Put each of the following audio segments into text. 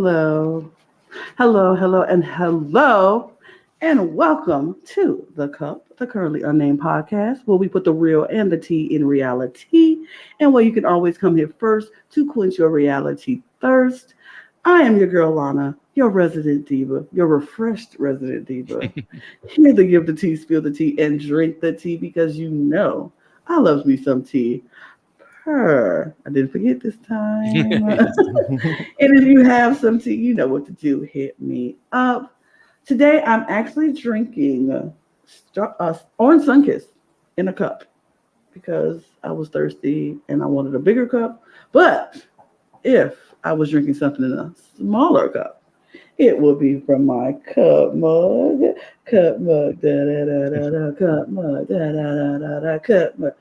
Hello, hello, and welcome to The Cup, the Currently Unnamed Podcast, where we put the real and the tea in reality, and where you can always come here first to quench your reality thirst. I am your girl, Lana, your resident diva, your refreshed resident diva, here to give the tea, spill the tea, and drink the tea because you know I love me some tea. I didn't forget this time. And if you have some tea, you know what to do. Hit me up. Today, I'm actually drinking orange sunkiss in a cup because I was thirsty and I wanted a bigger cup. But if I was drinking something in a smaller cup, it would be from my cup mug, da da da da da, cup mug, da da da da da, cup mug.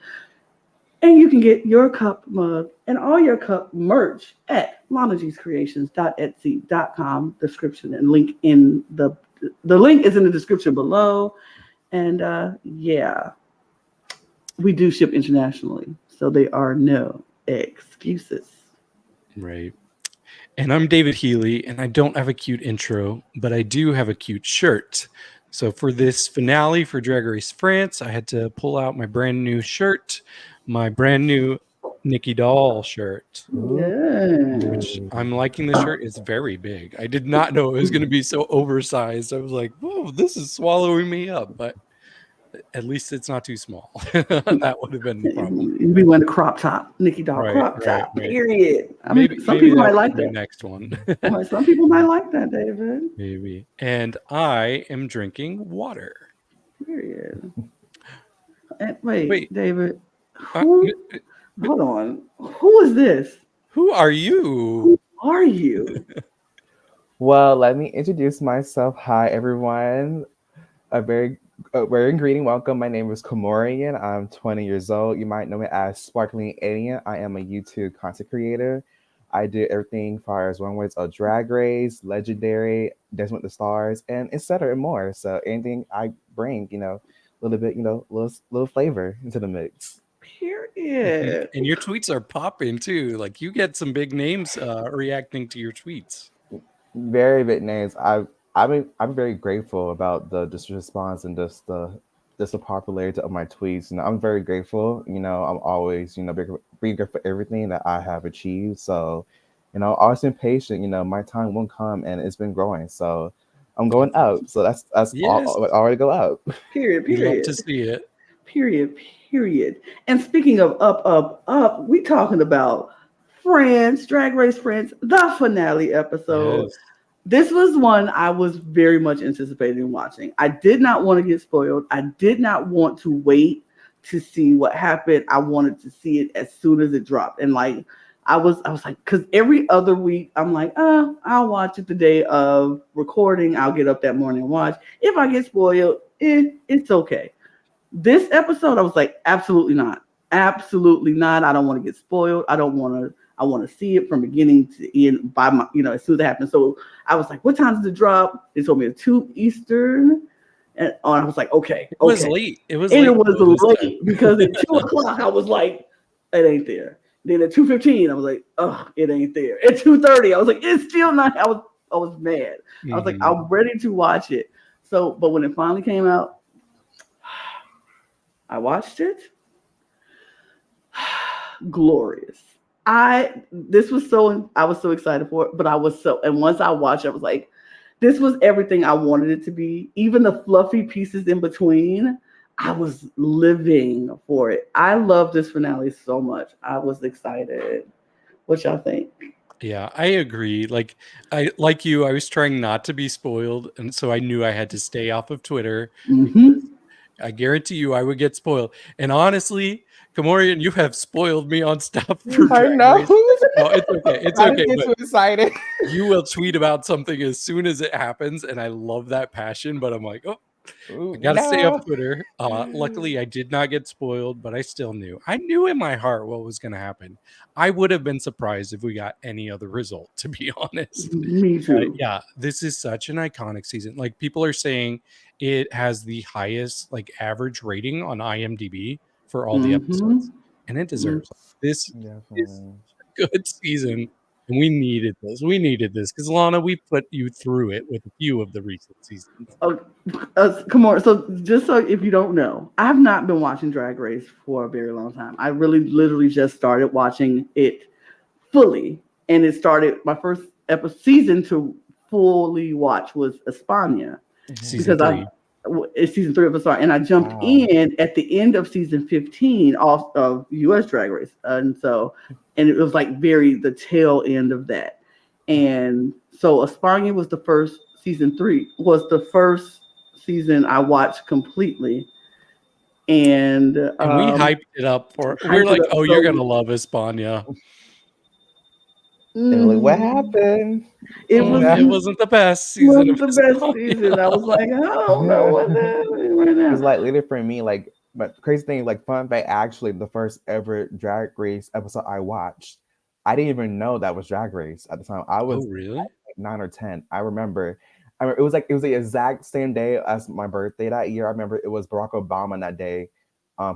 And you can get your cup mug and all your cup merch at lanagcreations.etsy.com. Description and link in the link is in the description below. And yeah, we do ship internationally, so there are no excuses. Right. And I'm David Healy, and I don't have a cute intro, but I do have a cute shirt. So for this finale for Drag Race France, I had to pull out my brand new shirt, my brand new Nikki Doll shirt, Yeah. which I'm liking. The shirt is very big. I did not know it was going to be so oversized. I was like, whoa, this is swallowing me up, but at least it's not too small. That would have been the problem. We went crop top, Nikki Doll crop top, period. I mean, some people might like that. Next one. Some people might like that, David. Maybe. And I am drinking water. Period. Wait, David. Hold on. Who is this? Who are you? Who are you? Well, let me introduce myself. Hi, everyone. A very greeting. Welcome. My name is KaMorian. I'm 20 years old. You might know me as Sparkling Alien. I am a YouTube content creator. I do everything as far as runways of Drag Race, Legendary, Dancing with the Stars, and etc. and more. So anything I bring, a little bit, little flavor into the mix. Period. And your tweets are popping too. Like you get some big names reacting to your tweets. Very big names. I'm very grateful about this response and just the popularity of my tweets. I'm very grateful. I'm always being grateful for everything that I have achieved. So, always been patient. My time won't come, and it's been growing. So, I'm going up. So that's yes. already go up. Period. Love to see it. Period. And speaking of up, we talking about France, Drag Race France, the finale episode. Yes. This was one I was very much anticipating watching. I did not want to get spoiled. I did not want to wait to see what happened. I wanted to see it as soon as it dropped. And like I was like, because every other week I'm like, I'll watch it the day of recording. I'll get up that morning and watch. If I get spoiled, it's okay. This episode, I was like, absolutely not. Absolutely not. I don't want to get spoiled. I want to see it from beginning to end by my, as soon as it happens. So I was like, what time does it drop? They told me at 2 Eastern. And I was like, okay. It was late. It was late because at 2 o'clock, I was like, it ain't there. Then at 2:15, I was like, oh, it ain't there. At 2:30, I was like, it's still not. I was mad. I was like, I'm ready to watch it. So, but when it finally came out, I watched it. Glorious. I was so excited for it, but and once I watched it, I was like, this was everything I wanted it to be. Even the fluffy pieces in between, I was living for it. I love this finale so much. I was excited. What y'all think? Yeah, I agree. I was trying not to be spoiled, and so I knew I had to stay off of Twitter. I guarantee you I would get spoiled. And honestly, KaMorian, you have spoiled me on stuff for Drag Race. No, it's okay. It's okay. I get too excited. You will tweet about something as soon as it happens, and I love that passion, but I'm like, I gotta stay off Twitter. Luckily, I did not get spoiled, but I still knew. I knew in my heart what was going to happen. I would have been surprised if we got any other result, to be honest. Me too. Yeah, this is such an iconic season. Like people are saying, it has the highest average rating on IMDb for all the episodes, and it deserves. This is a good season. And we needed this. We needed this because Lana, we put you through it with a few of the recent seasons. Oh, come on. So just so if you don't know, I've not been watching Drag Race for a very long time. I really literally just started watching it fully. And it started, my first season to fully watch was España. Season because 3. It's season 3 of España. And I jumped in at the end of season 15 of US Drag Race. And it was like the tail end of that. And so España was season 3 was the first season I watched completely. And we hyped it up we're like, oh, you're going to love España. Like, what happened? It wasn't the best season. It wasn't the best season. I was like, I don't know what's happening right now. Because like later for me, like, but crazy thing, like fun fact, actually the first ever Drag Race episode I watched, I didn't even know that was Drag Race at the time. I was really? like 9 or 10. I remember it was the exact same day as my birthday that year. I remember it was Barack Obama that day,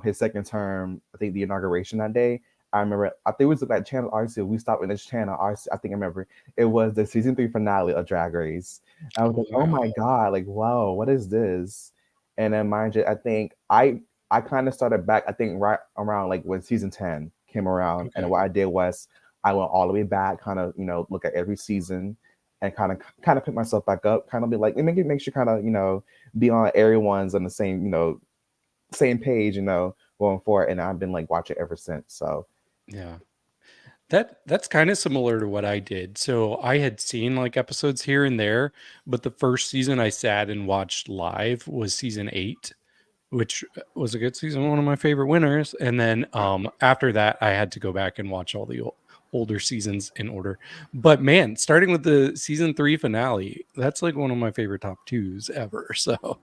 his second term, I think the inauguration that day. I remember, I think it was that channel RC. We stopped in this channel RC. I think I remember it was the season 3 finale of Drag Race. I was like, oh my God, like, wow, what is this? And then mind you, I think I kind of started back, I think right around like when season 10 came around. And what I did was I went all the way back, kind of, look at every season and kind of pick myself back up, kind of be like, it makes you kind of, be on everyone's on the same, same page, going forward. And I've been like watching ever since. So yeah. That's kind of similar to what I did. So I had seen like episodes here and there, but the first season I sat and watched live was season 8, which was a good season, one of my favorite winners. And then after that, I had to go back and watch all the older seasons in order. But man, starting with the season 3 finale, that's like one of my favorite top 2s ever. So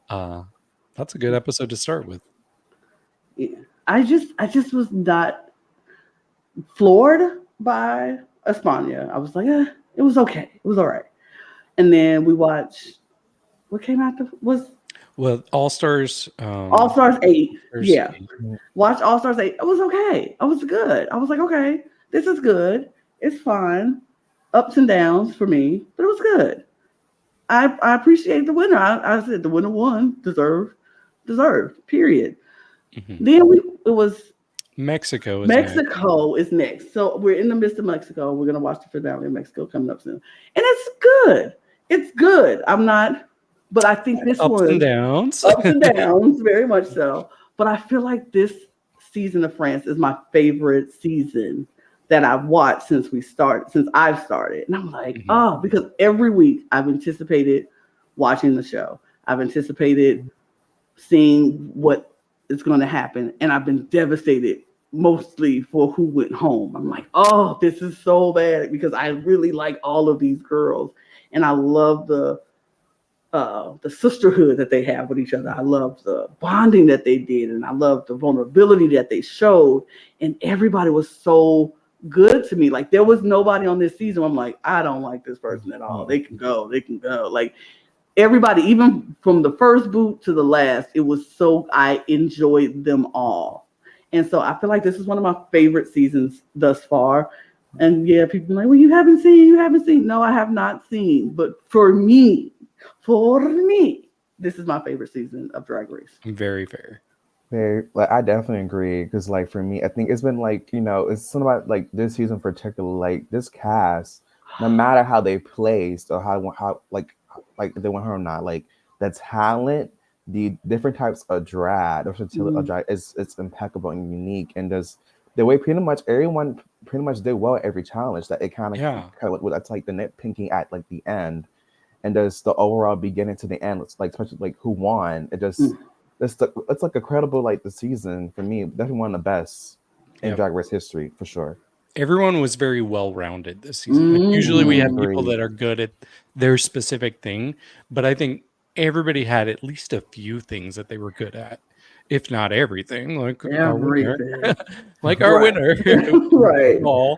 that's a good episode to start with. Yeah. I just was not floored by España. I was like, it was okay. It was all right. And then we watched, what came after? All Stars. All Stars 8. Yeah. 8. Watch All Stars 8. It was okay. I was good. I was like, okay, this is good. It's fine. Ups and downs for me, but it was good. I appreciate the winner. I said the winner won. Deserved. Period. Mm-hmm. Then it was Mexico is next. So we're in the midst of Mexico. We're gonna watch the finale of Mexico coming up soon, and it's good. It's good. But I think this ups and downs, very much so. But I feel like this season of France is my favorite season that I've watched since I've started, and I'm like, because every week I've anticipated watching the show. I've anticipated seeing what is going to happen, and I've been devastated mostly for who went home. I'm like, oh, this is so bad because I really like all of these girls, and I love the sisterhood that they have with each other. I love the bonding that they did, and I love the vulnerability that they showed, and everybody was so good to me. Like there was nobody on this season I'm like, I don't like this person at all. They can go. Like everybody, even from the first boot to the last, I enjoyed them all. And so I feel like this is one of my favorite seasons thus far. And yeah, people are like, well, you haven't seen. No, I have not seen. But for me, this is my favorite season of Drag Race. Very fair. Very, like I definitely agree because like for me, I think it's been like, it's something about like this season in particular, like this cast, no matter how they placed or how like they went home or not, like the talent, the different types of drag, it's impeccable and unique, and there's the way pretty much everyone did well at every challenge. That it kind of that's like the nitpicking at like the end, and there's the overall beginning to the end. It's like especially like who won. It just it's like incredible. Like the season for me, definitely one of the best in Drag Race history for sure. Everyone was very well-rounded this season. Like usually we have people that are good at their specific thing, but I think everybody had at least a few things that they were good at, if not everything. Like our winner, right?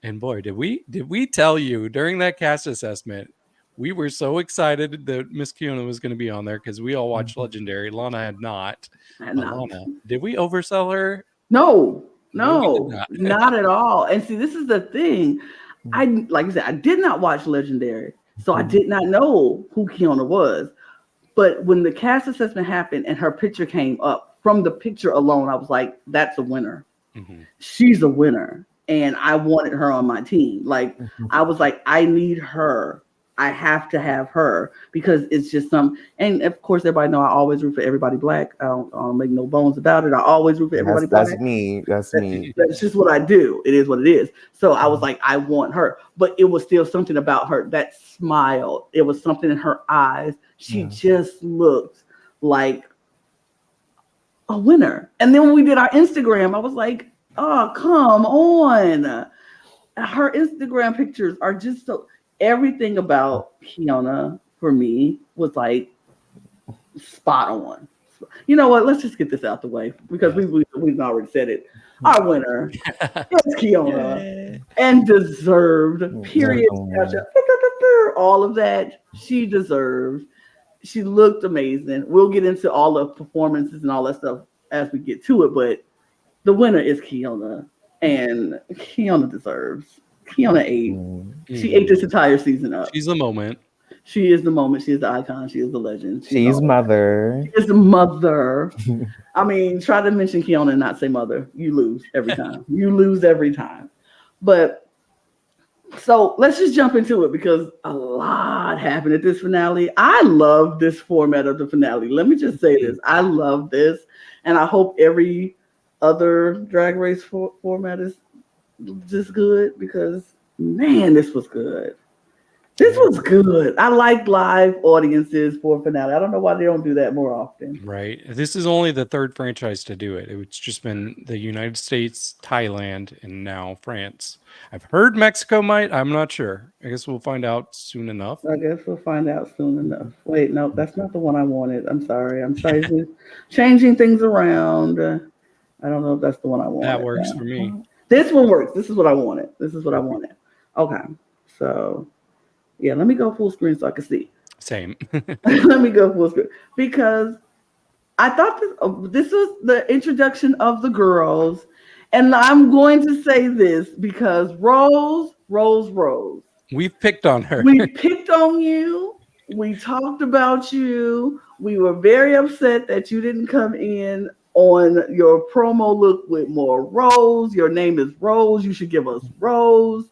And boy, did we tell you during that cast assessment, we were so excited that Miss Keiona was going to be on there because we all watched Legendary. Lana had not. Lana, did we oversell her? No, not at all. And see, this is the thing. like I said, I did not watch Legendary, so I did not know who Keiona was. But when the cast assessment happened and her picture came up, from the picture alone, I was like, that's a winner. Mm-hmm. She's a winner. And I wanted her on my team. Like, I was like, I need her. I have to have her because it's just and of course, everybody know I always root for everybody black. I don't make no bones about it. I always root for everybody black. That's me. That's me. That's just what I do. It is what it is. So I was like, I want her. But it was still something about her, that smile. It was something in her eyes. She just looked like a winner. And then when we did our Instagram, I was like, oh, come on. Her Instagram pictures are just so, everything about Keiona for me was like spot on. You know what? Let's just get this out the way because we've already said it. Our winner is Keiona and deserved. Period. All of that she deserves. She looked amazing. We'll get into all the performances and all that stuff as we get to it, but the winner is Keiona, and Keiona deserves. Keiona ate. She ate this entire season up. She's the moment. She is the moment. She is the icon. She is the legend. She's mother. She is the mother. I mean, try to mention Keiona and not say mother. You lose every time. You lose every time. But so let's just jump into it because a lot happened at this finale. I love this format of the finale. Let me just say this. I love this. And I hope every other Drag Race format is just good because, man, this was good. This was good. I like live audiences for finale. I don't know why they don't do that more often. Right. This is only the third franchise to do it. It's just been the United States, Thailand, and now France. I've heard Mexico might. I'm not sure. I guess we'll find out soon enough. I guess we'll find out soon enough. Wait, no, that's not the one I wanted. I'm sorry. I'm changing things around. I don't know if that's the one I wanted. That works for me. This one works. This is what I wanted. Okay. So, yeah, let me go full screen so I can see. Same. Let me go full screen. Because I thought this was the introduction of the girls. And I'm going to say this because Rose. We've picked on her. We picked on you. We talked about you. We were very upset that you didn't come in on your promo look with more Rose. Your name is Rose. You should give us Rose.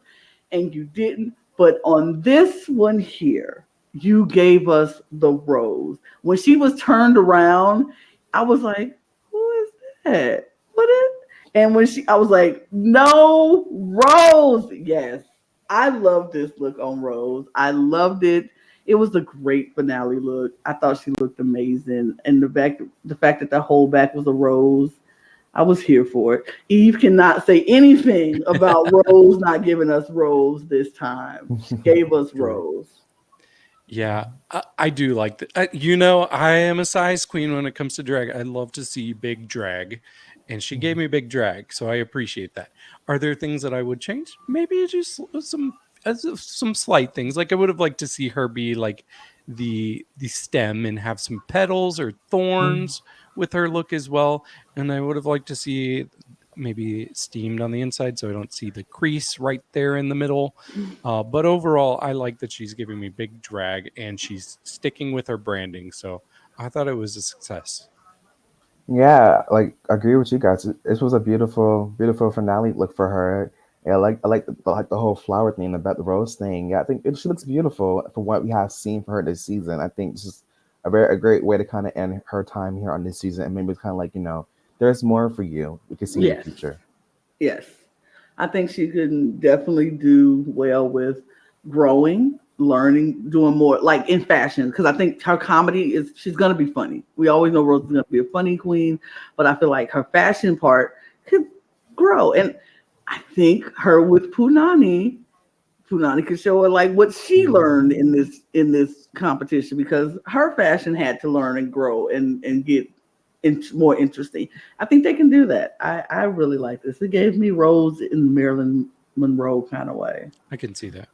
And you didn't. But on this one here, you gave us the Rose. When she was turned around, I was like, who is that? What is? And when I was like, no, Rose. Yes. I love this look on Rose. I loved it. It was a great finale look. I thought she looked amazing. And the fact that the whole back was a rose, I was here for it. Eve cannot say anything about Rose not giving us Rose this time. She gave us Rose. Yeah, I do like that. I am a size queen when it comes to drag. I love to see big drag. And she gave me big drag, so I appreciate that. Are there things that I would change? Maybe just some slight things. Like I would have liked to see her be like the stem and have some petals or thorns with her look as well. And I would have liked to see maybe steamed on the inside so I don't see the crease right there in the middle. But overall, I like that she's giving me big drag and she's sticking with her branding. So I thought it was a success. Yeah, like I agree with you guys. This was a beautiful, beautiful finale look for her. Yeah, I like the whole flower thing, about the rose thing. Yeah, I think she looks beautiful for what we have seen for her this season. I think this is a great way to kind of end her time here on this season, and maybe it's kind of like there's more for you. We can see in the future. Yes, I think she can definitely do well with growing, learning, doing more like in fashion, because I think her comedy she's gonna be funny. We always know Rose is gonna be a funny queen, but I feel like her fashion part could grow. And I think her with Punani could show her like what she learned in this competition, because her fashion had to learn and grow and get more interesting. I think they can do that. I really like this. It gave me Rose in the Marilyn Monroe kind of way. I can see that.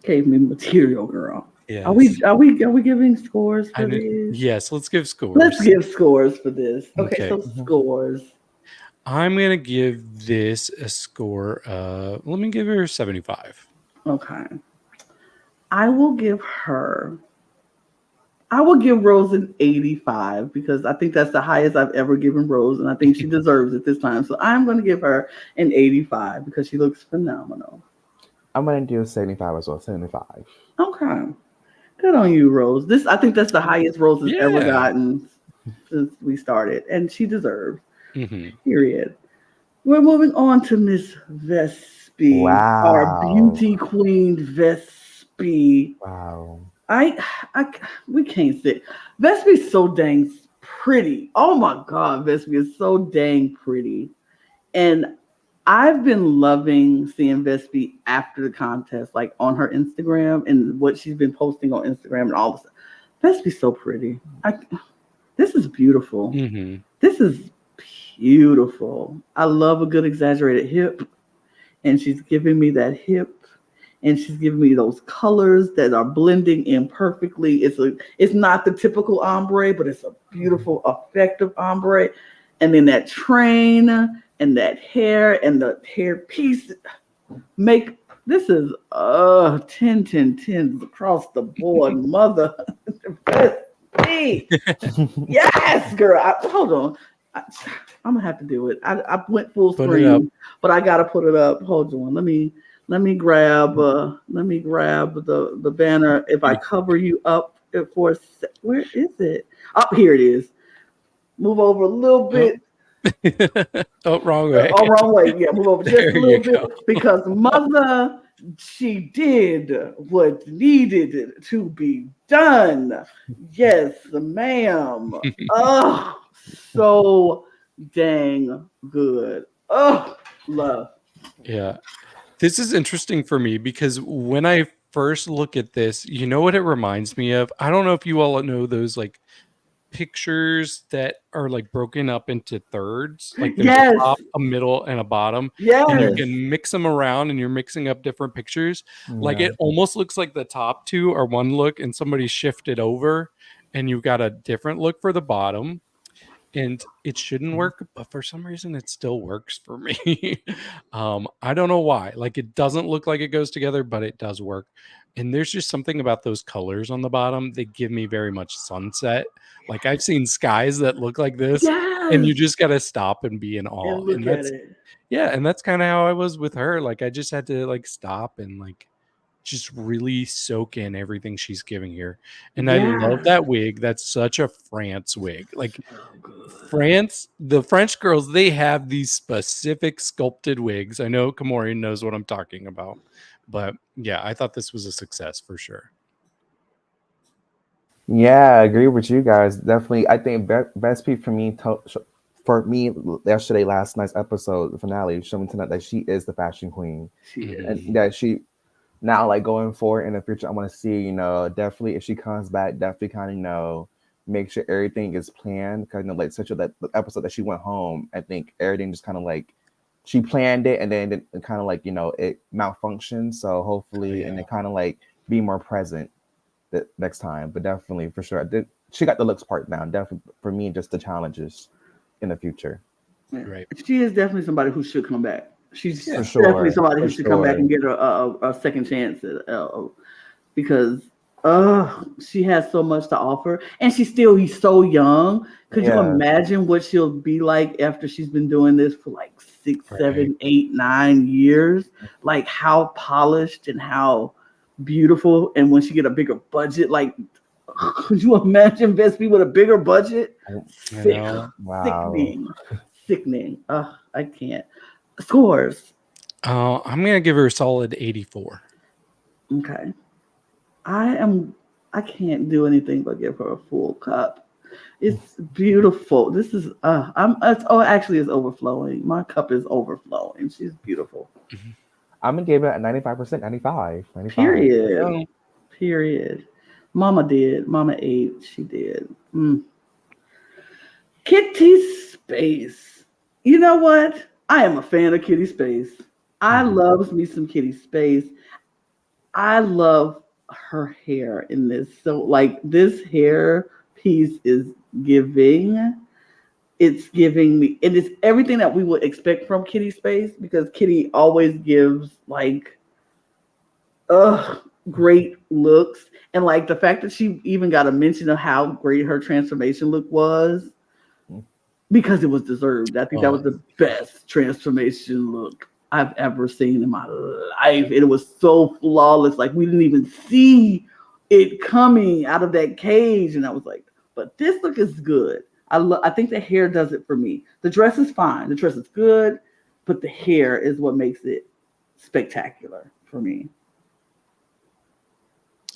Gave me Material Girl. Yes. Are we giving scores for this? Yes, let's give scores. Let's give scores for this. Okay. So scores. I'm going to give this a score. Let me give her 75. Okay. I will give Rose an 85 because I think that's the highest I've ever given Rose, and I think she deserves it this time. So I'm going to give her an 85 because she looks phenomenal. I'm going to do 75 as well, 75. Okay. Good on you, Rose. I think that's the highest Rose has ever gotten since we started, and she deserves. Period. We're moving on to Miss Vespi, our beauty queen Vespi. Wow. We can't sit. Vespi's so dang pretty. Oh my God, Vespi is so dang pretty. And I've been loving seeing Vespi after the contest, like on her Instagram and what she's been posting on Instagram and all this. Vespi's so pretty. This is beautiful. This is beautiful. I love a good exaggerated hip, and she's giving me that hip. And she's giving me those colors that are blending in perfectly. It's not the typical ombre, but it's a beautiful, effective ombre. And then that train and that hair and the hair piece this is 10, 10, 10 across the board, mother. Yes, girl. Hold on. I'm gonna have to do it. I went full screen, but I gotta put it up. Hold on. Let me grab the banner. If I cover you up for a sec, where is it? Up here it is. Move over a little bit. Wrong way. Wrong way. Yeah, move over just a little bit because mother, she did what needed to be done. Yes, ma'am. Oh, so dang good. Oh, love. Yeah. This is interesting for me because when I first look at this, you know what it reminds me of? I don't know if you all know those like pictures that are like broken up into thirds, like there's a top, a middle, and a bottom. Yes. And you can mix them around and you're mixing up different pictures. Yeah. Like it almost looks like the top two are one look and somebody shifted over and you've got a different look for the bottom. And it shouldn't work, but for some reason it still works for me. I don't know why. Like it doesn't look like it goes together, but it does work. And there's just something about those colors on the bottom that give me very much sunset. Like I've seen skies that look like this, and you just got to stop and be in awe. And look at it. Yeah, and that's kind of how I was with her. Like I just had to like stop and like just really soak in everything she's giving here. And I love that wig. That's such a France wig. Like France, the French girls, they have these specific sculpted wigs. I know KaMorian knows what I'm talking about. But yeah, I thought this was a success for sure. Yeah, I agree with you guys. Definitely. I think Vespi for me yesterday, last night's episode, the finale, showed me tonight that she is the fashion queen. And that she now, like going forward in the future, I want to see, definitely if she comes back, definitely kind of, make sure everything is planned. Because, like, such that episode that she went home, I think everything just kind of like, she planned it and then it kind of like, it malfunctioned. So hopefully, and it kind of like be more present the next time. But definitely, for sure, she got the looks part down. Definitely, for me, just the challenges in the future. Right. She is definitely somebody who should come back. She's definitely somebody who should come back and get a second chance because she has so much to offer, and she's so young. Could you imagine what she'll be like after she's been doing this for like 6, 7, 8, 9 years? Like how polished and how beautiful, and when she get a bigger budget, like could you imagine Vespi with a bigger budget? Sickening. I can't. Scores. I'm gonna give her a solid 84. Okay. I can't do anything but give her a full cup. It's beautiful. This is actually it's overflowing. My cup is overflowing. She's beautiful. I'm gonna give it a 95%, 95. Period. Mama ate. She did. Kitty Space. You know what? I am a fan of Kitty Space. I love me some Kitty Space. I love her hair in this. So like this hair piece is giving. it's giving me, and it's everything that we would expect from Kitty Space, because Kitty always gives like great looks. And like the fact that she even got a mention of how great her transformation look was, because it was deserved. I think that was the best transformation look I've ever seen in my life. It was so flawless. Like we didn't even see it coming out of that cage. And I was like, but this look is good. I think the hair does it for me. The dress is fine. The dress is good, but the hair is what makes it spectacular for me.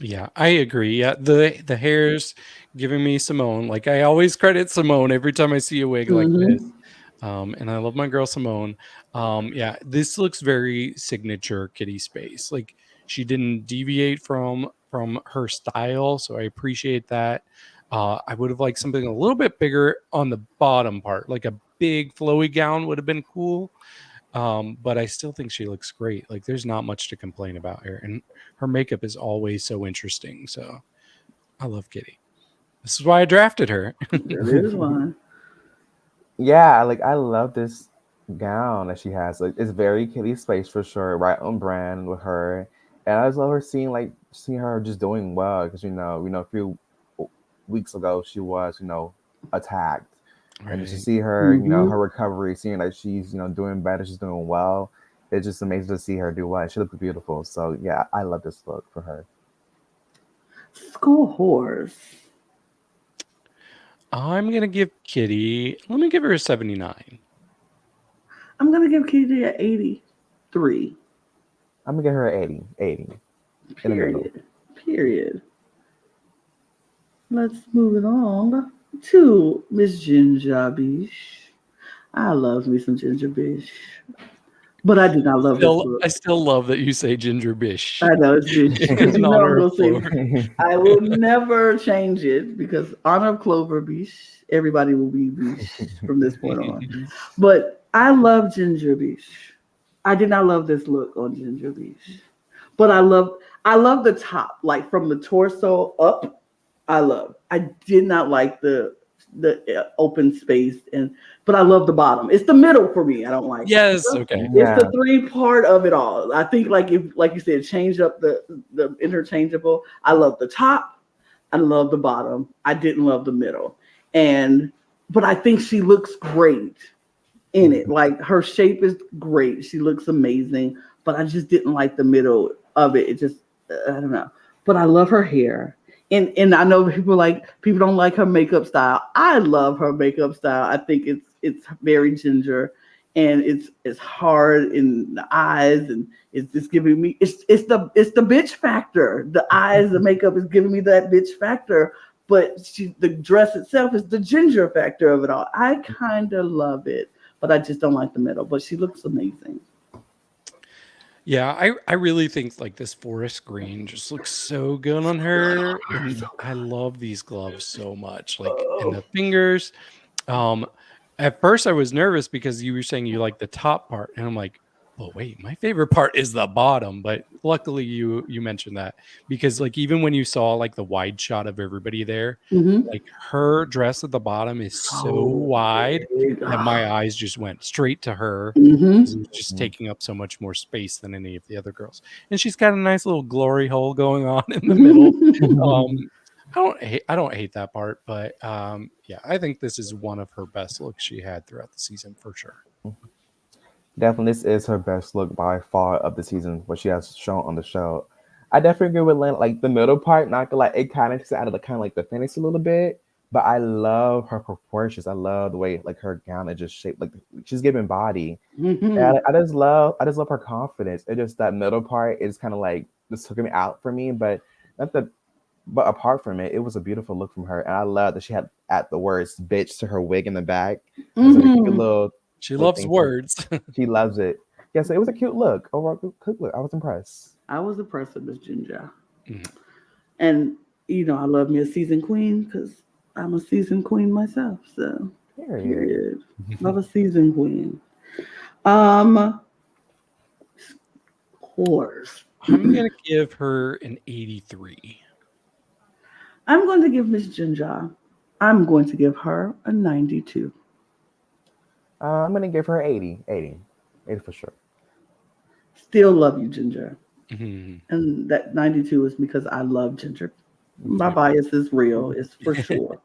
Yeah, I agree. Yeah, the hair's giving me Simone. Like I always credit Simone every time I see a wig like this. And I love my girl Simone. Yeah, this looks very signature Kitty Space. Like she didn't deviate from her style, so I appreciate that. I would have liked something a little bit bigger on the bottom part, like a big flowy gown would have been cool. But I still think she looks great. Like there's not much to complain about here, and her makeup is always so interesting. So I love Kitty. This is why I drafted her. That is one. Yeah, like I love this gown that she has. Like it's very Kitty Space for sure, right on brand with her. And I just love her seeing her just doing well because a few weeks ago she was attacked, and just to Right. see her her recovery, seeing that she's doing better, she's doing well. It's just amazing to see her do well. She looks beautiful. So yeah, I love this look for her. School horse. I'm gonna give Kitty. Let me give her a 79. I'm gonna give Kitty an 83. I'm gonna get her an 80. 80. In the middle. Period. Let's move it on to Miss Ginger Bish. I love me some Ginger Bish, but I did not love this look. I still love that you say Ginger Bish. I know it's Bish because In I'm honor gonna of say Clover. I will never change it because honor of Clover Bish. Everybody will be Bish from this point on. But I love Ginger Bish. I did not love this look on Ginger Bish, but I love the top, like from the torso up. I did not like the open space, but I love the bottom. It's the middle for me. I don't like. Yes. Okay. It's the three part of it all. I think like you said, change up the interchangeable. I love the top. I love the bottom. I didn't love the middle, but I think she looks great in it. Like her shape is great. She looks amazing, but I just didn't like the middle of it. It just I don't know. But I love her hair. And I know people don't like her makeup style. I love her makeup style. I think it's very ginger, and it's hard in the eyes, and it's just giving me it's the bitch factor. The eyes, the makeup is giving me that bitch factor, but the dress itself is the ginger factor of it all. I kind of love it, but I just don't like the middle. But she looks amazing. Yeah, I really think like this forest green just looks so good on her. And I love these gloves so much. Like in the fingers. At first I was nervous because you were saying you like the top part. And I'm like, oh wait, my favorite part is the bottom. But luckily you mentioned that because like even when you saw like the wide shot of everybody there, like her dress at the bottom is so wide that my eyes just went straight to her. It was just taking up so much more space than any of the other girls. And she's got a nice little glory hole going on in the middle. I don't hate that part, but yeah, I think this is one of her best looks she had throughout the season for sure. Definitely, this is her best look by far of the season, what she has shown on the show. I definitely agree with Lana. Like the middle part, not gonna like it kind of takes it out of the kind of like the fantasy a little bit. But I love her proportions. I love the way like her gown is just shaped like she's giving body. And I just love her confidence. It just that middle part is kind of like just took me out for me, but not the. But apart from it, it was a beautiful look from her, and I love that she had at the words "bitch" to her wig in the back. It was like a cute little. She loves words. She loves it. Yeah, so it was a cute look. Overall, good look. I was impressed. I was impressed with Miss Ginger. And, I love me a seasoned queen because I'm a seasoned queen myself. So, period. Love a seasoned queen. Horse. I'm going to give her an 83. I'm going to give Miss Ginger, I'm going to give her a 92. I'm gonna give her 80 for sure. Still love you, Ginger. Mhm. And that 92 is because I love Ginger. My bias is real, it's for sure.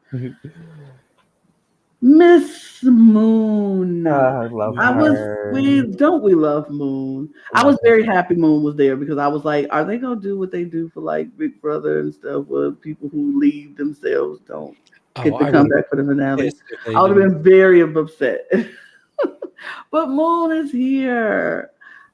Miss Moon. I love her. We love Moon. I I was love her. very happy Moon was there because I was like, are they gonna do what they do for like Big Brother and stuff where people who leave themselves don't get Oh, to I come would back for the be finale? pissed if they I would have didn't. been very upset. But Moon is here.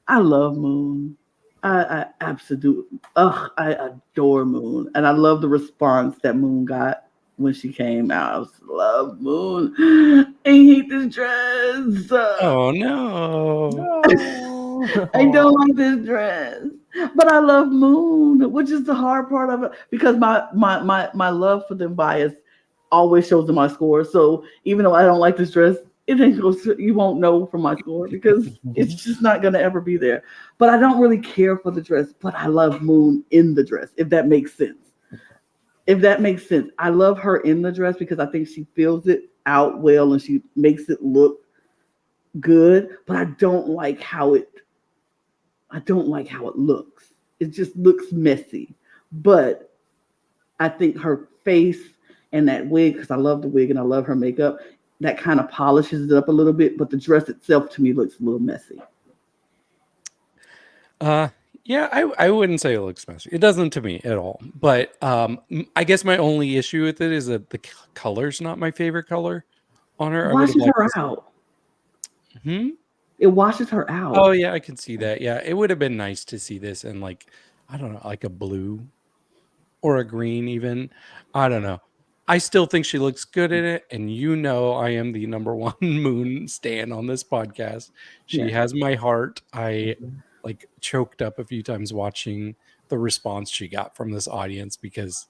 I love Moon. I absolutely, I adore Moon, and I love the response that Moon got when she came out. I was, love Moon. I hate this dress. Oh no. I don't like this dress, but I love Moon, which is the hard part of it because my love for them bias always shows in my score. So even though I don't like this dress, it ain't you won't know from my score because it's just not gonna ever be there. But I don't really care for the dress, but I love Moon in the dress, if that makes sense. If that makes sense. I love her in the dress because I think she fills it out well and she makes it look good, but I don't like how it looks. It just looks messy. But I think her face and that wig, because I love the wig and I love her makeup, that kind of polishes it up a little bit. But the dress itself to me looks a little messy. Yeah, I wouldn't say it looks messy. It doesn't to me at all. But I guess my only issue with it is that the color's not my favorite color on her. It I would have washes liked her to see. out. Hmm? It washes her out. Oh yeah, I can see that. Yeah, it would have been nice to see this in like, I don't know, like a blue or a green even. I don't know. I still think she looks good in it, and you know I am the number one Moon stan on this podcast. She Yeah. has my heart. I like choked up a few times watching the response she got from this audience because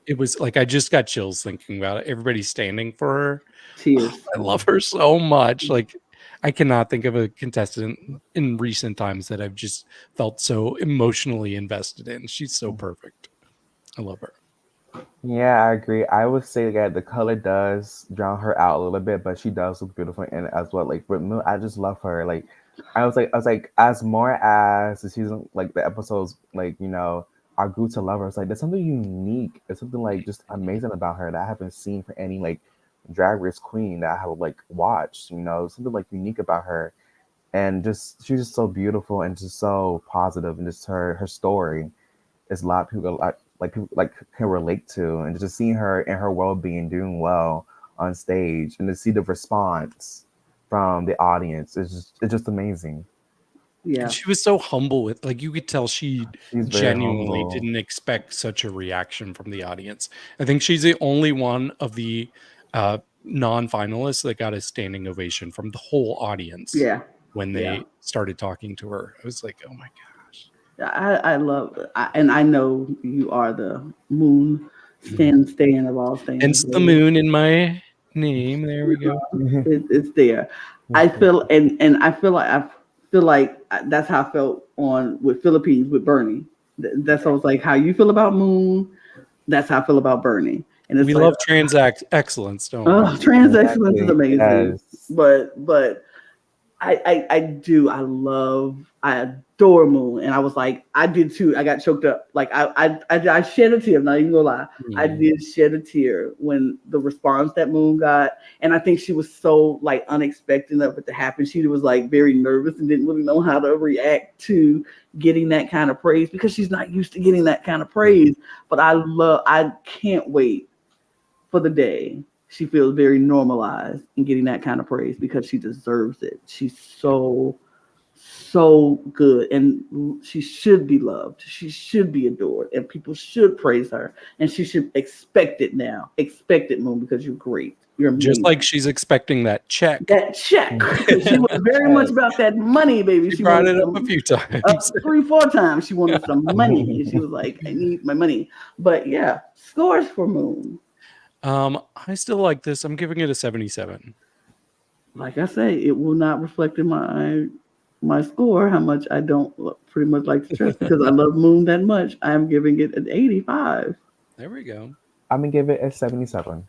it was like I just got chills thinking about it. Everybody's standing for her. Oh, Tears. I love her so much. Like I cannot think of a contestant in recent times that I've just felt so emotionally invested in. She's so perfect. I love her. Yeah, I agree. I would say that the color does drown her out a little bit, but she does look beautiful in it as well. Like with Moon, I just love her. Like I was like, as more as the season, like the episodes, like I grew to love her. It's like there's something unique. There's something like just amazing about her that I haven't seen for any like drag race queen that I have like watched. Something like unique about her, and just she's just so beautiful and just so positive, and just her story is a lot of people like people like can relate to, and just seeing her and her well-being doing well on stage and to see the response from the audience is just amazing. And Yeah. she was so humble with like you could tell she She's very genuinely humble. didn't expect such a reaction from the audience. I think she's the only one of the non-finalists that got a standing ovation from the whole audience Yeah. when Yeah. they started talking to her. I was like, oh my gosh. I love, and I know you are the Moon stan of all stands. Hence the moon in my name. There we go. It's there. I feel and I feel like that's how I felt on with Philippines with Bernie. That's always like how you feel about Moon. That's how I feel about Bernie. And it's We like, love excellence, don't we? oh, trans excellence is Exactly. amazing. Yes. But I adore Moon, and I was like, I did too. I got choked up. Like I shed a tear. I'm not even gonna lie. I did shed a tear when the response that Moon got, and I think she was so like unexpected of it to happen. She was like very nervous and didn't really know how to react to getting that kind of praise because she's not used to getting that kind of praise. But I can't wait for the day she feels very normalized in getting that kind of praise because she deserves it. She's so good and she should be loved. She should be adored and people should praise her and she should expect it now. Expect it, Moon, because you're great. You're Just amazing. like she's expecting that check. That check. She was very much about that money, baby. She brought it up a few times. 3-4 times. She wanted some money. She was like, I need my money. But yeah, scores for Moon. I still like this. I'm giving it a 77. Like I say, it will not reflect in my score how much I don't pretty much like the dress because I love Moon that much. I'm giving it an 85 There we go. I'm gonna give it a 77.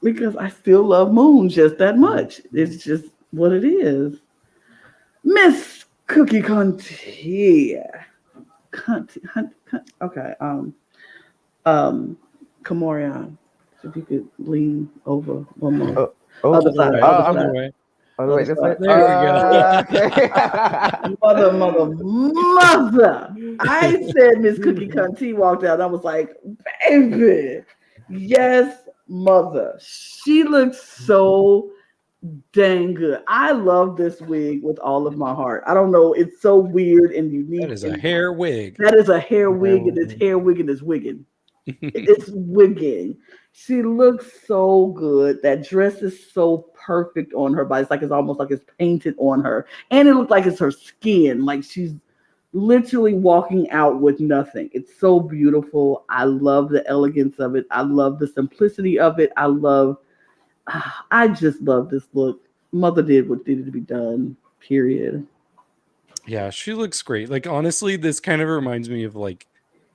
because I still love Moon just that much. It's just what it is. Miss Cookie Kunty. Okay. KaMorian. If you could lean over one more. Oh, oh, Other Other side. way. Other Other side. way. oh, Other wait, this way. side. There we go. Okay. Mother. I said Miss Cookie Cunty walked out. I was like, baby, yes, mother. She looks so dang good. I love this wig with all of my heart. I don't know. It's so weird and That unique. is a And hair wig. that is a hair wig, and it's hair wig and it's wigging. It's wigging. She looks so good. That dress is so perfect on her body. It's like it's almost like it's painted on her. And it looks like it's her skin. Like she's literally walking out with nothing. It's so beautiful. I love the elegance of it. I love the simplicity of it. I just love this look. Mother did what needed to be done. Period. Yeah, she looks great. Like honestly, this kind of reminds me of like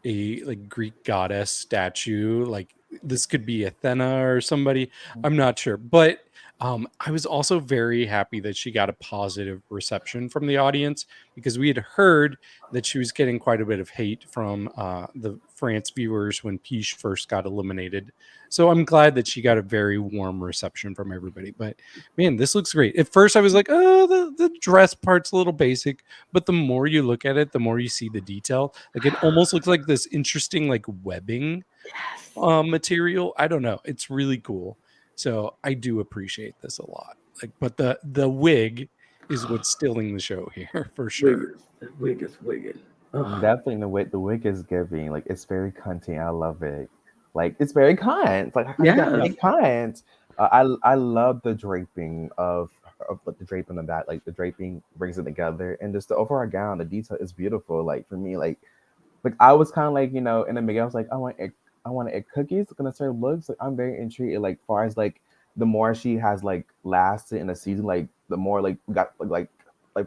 a like Greek goddess statue. Like this could be Athena or somebody. I'm not sure. But I was also very happy that she got a positive reception from the audience because we had heard that she was getting quite a bit of hate from the France viewers when Piche first got eliminated. So I'm glad that she got a very warm reception from everybody. But man, this looks great. At first I was like, oh, the dress part's a little basic, but the more you look at it, the more you see the detail. Like it almost looks like this interesting like webbing Yes. material. I don't know. It's really cool. So I do appreciate this a lot. Like, but the wig is what's stealing the show here for sure. Wig is wigging. Ugh. Definitely the wig is giving. Like it's very cunty. I love it. Like it's very cunt. Like how can you got Yes. make cunt? I love the draping of like, the draping of that. Like the draping brings it together, and just the overall gown, the detail is beautiful. Like for me, like I was kind of like in the beginning, I was like I want to eat cookies. Gonna serve looks. Like I'm very intrigued. Like far as like the more she has like lasted in a season, like the more like we got like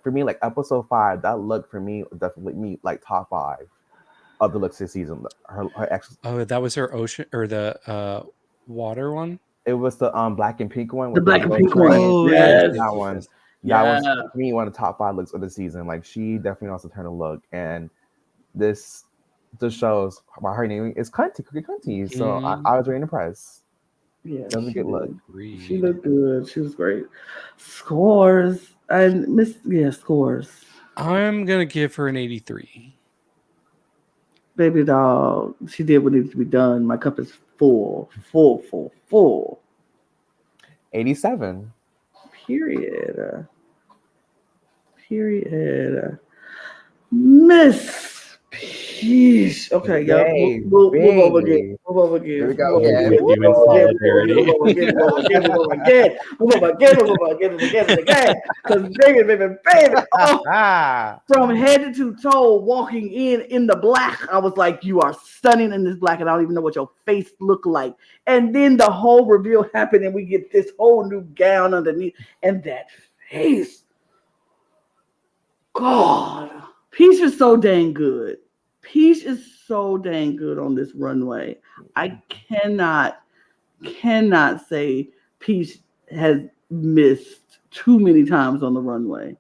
for me like episode 5, that look for me definitely me like top 5 of the looks this season. Her actually Oh, that was her ocean or the water one. it was the black and pink one The with the black and little pink one. train. Oh yes, Yes, Yes. yes, that yes, one. yes. That Yeah. was for me one of the top 5 looks of the season. Like she definitely wants to turn a look, and this just shows why her name is Cunty, Cookie Cunty. So Mhm. I was very impressed. Yeah, That was a she good look. did. She Agreed. looked good. She was great. Scores. And Miss, yeah, scores. I'm gonna give her an 83. Baby doll, she did what needed to be done. My cup is full, full, full, full. 87. Period. Period. Miss Peace. Okay, y'all. Move over again. Baby. Move over Here again. we Move go over I'm again. again. with Move you in over again. solidarity. Move over again. Move over again. Move over again. Move over again. Move over again. Move over again. Move again. Because baby, baby, baby. Oh, from head to toe, walking in the black, I was like, "You are stunning in this black," and I don't even know what your face looked like. And then the whole reveal happened, and we get this whole new gown underneath, and that face. God, Peach is so dang good. Peach is so dang good on this runway. I cannot say Peach has missed too many times on the runway.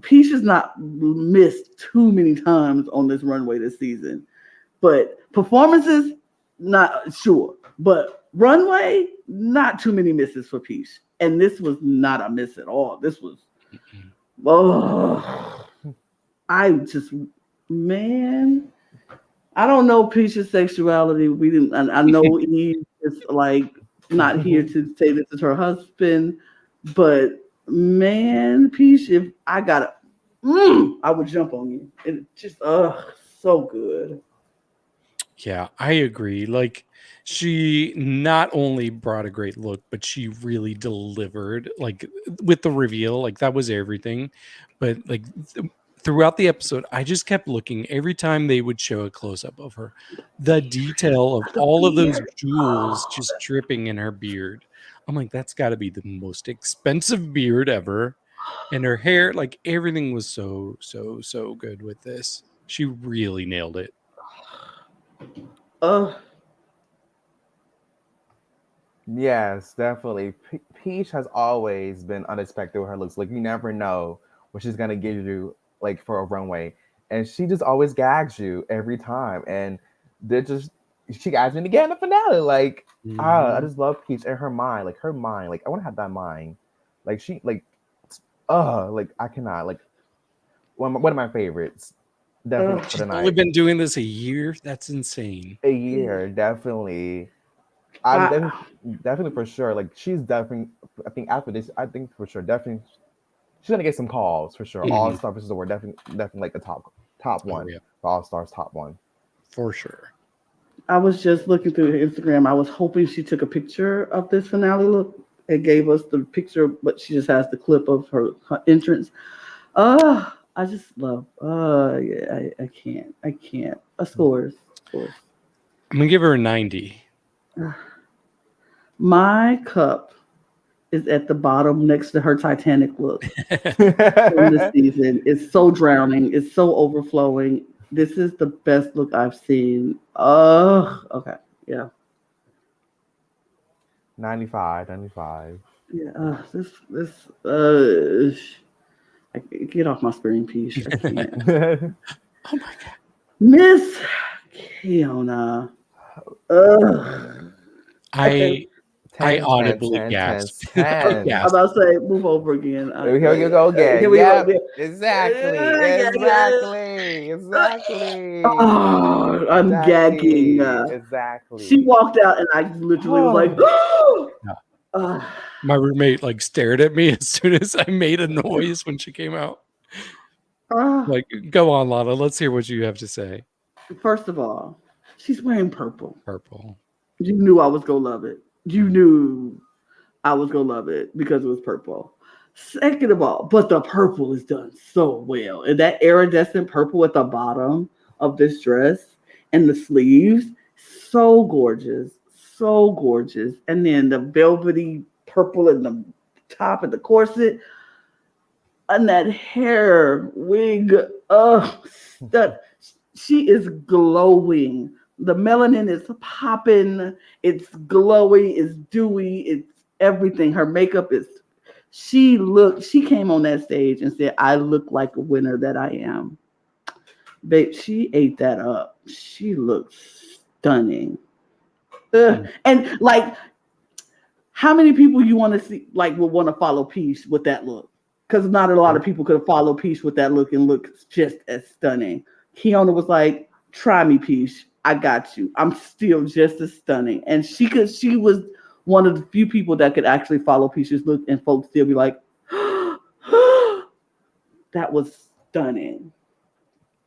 Peach has not missed too many times on this runway this season. But performances, not sure. But runway, not too many misses for Peach. And this was not a miss at all. This was, oh, I just, man, I don't know Peach's sexuality. We didn't, I know Eve is like not here to say this is her husband, but man, Peach, if I got it, I would jump on you. It just, so good. Yeah, I agree. Like she not only brought a great look, but she really delivered like with the reveal, like that was everything. But like throughout the episode, I just kept looking every time they would show a close up of her. The detail of The all of those beard. jewels Oh, just dripping in her beard. I'm like, that's got to be the most expensive beard ever. And her hair, like everything was so good with this. She really nailed it. uh, Yes, definitely. Peach has always been unexpected with her looks. Like you never know what she's gonna give you, like for a runway, and she just always gags you every time. And they just she gags me again in the finale. Like I Mhm. just love Peach and her mind. Like her mind. Like I want to have that mind. Like she like I cannot like one of my favorites. Definitely for Ugh. She's the only night. been doing this a year. That's insane. A year, definitely. I'm I, definitely for sure. Like she's definitely. I think after this, I think for sure, definitely she's gonna get some calls for sure. All Mhm. Star versus the World, definitely like the top Oh one. yeah, For All Stars, top one. for sure. I was just looking through her Instagram. I was hoping she took a picture of this finale look and gave us the picture, but she just has the clip of her entrance. I just love. Yeah, I can't. I can't. Scores, scores. I'm gonna give her a 90. My cup is at the bottom next to her Titanic look from this Nine season. It's so drowning. It's so overflowing. This is the best look I've seen. Okay. Yeah. 95, 95. Yeah. I get off my screen, Piche. I can't. Oh my god. Miss Keiona. Ugh. I can't. I I 10, 10, audibly 10, 10, gasped. I I'm 10. gasped. about to say, move over again. Here you go again. Here we go. Yep, exactly, exactly, exactly, Oh, I'm gagging. exactly, She exactly. walked out, and I literally was like, Oh. uh, My roommate like stared at me as soon as I made a noise when she came out. uh. Like, go on, Lana. Let's hear what you have to say. First of all, she's wearing purple. Purple. You knew I was gonna love it. You knew I was gonna love it because it was purple. Second of all, but the purple is done so well. And that iridescent purple at the bottom of this dress and the sleeves, so gorgeous. So gorgeous. And then the velvety purple in the top of the corset and that hair wig. That she is glowing. The melanin is popping. It's glowy. It's dewy. It's everything. Her makeup is. She came on that stage and said, "I look like a winner that I am." Babe, she ate that up. She looks stunning. Mm. And like, how many people you want to see like would want to follow Peace with that look? Because not a lot of people could follow Peace with that look and look just as stunning. Keiona was like, "Try me, Peace. I got you. I'm still just as stunning." And she was one of the few people that could actually follow Peach's look and folks still be like, "That was stunning."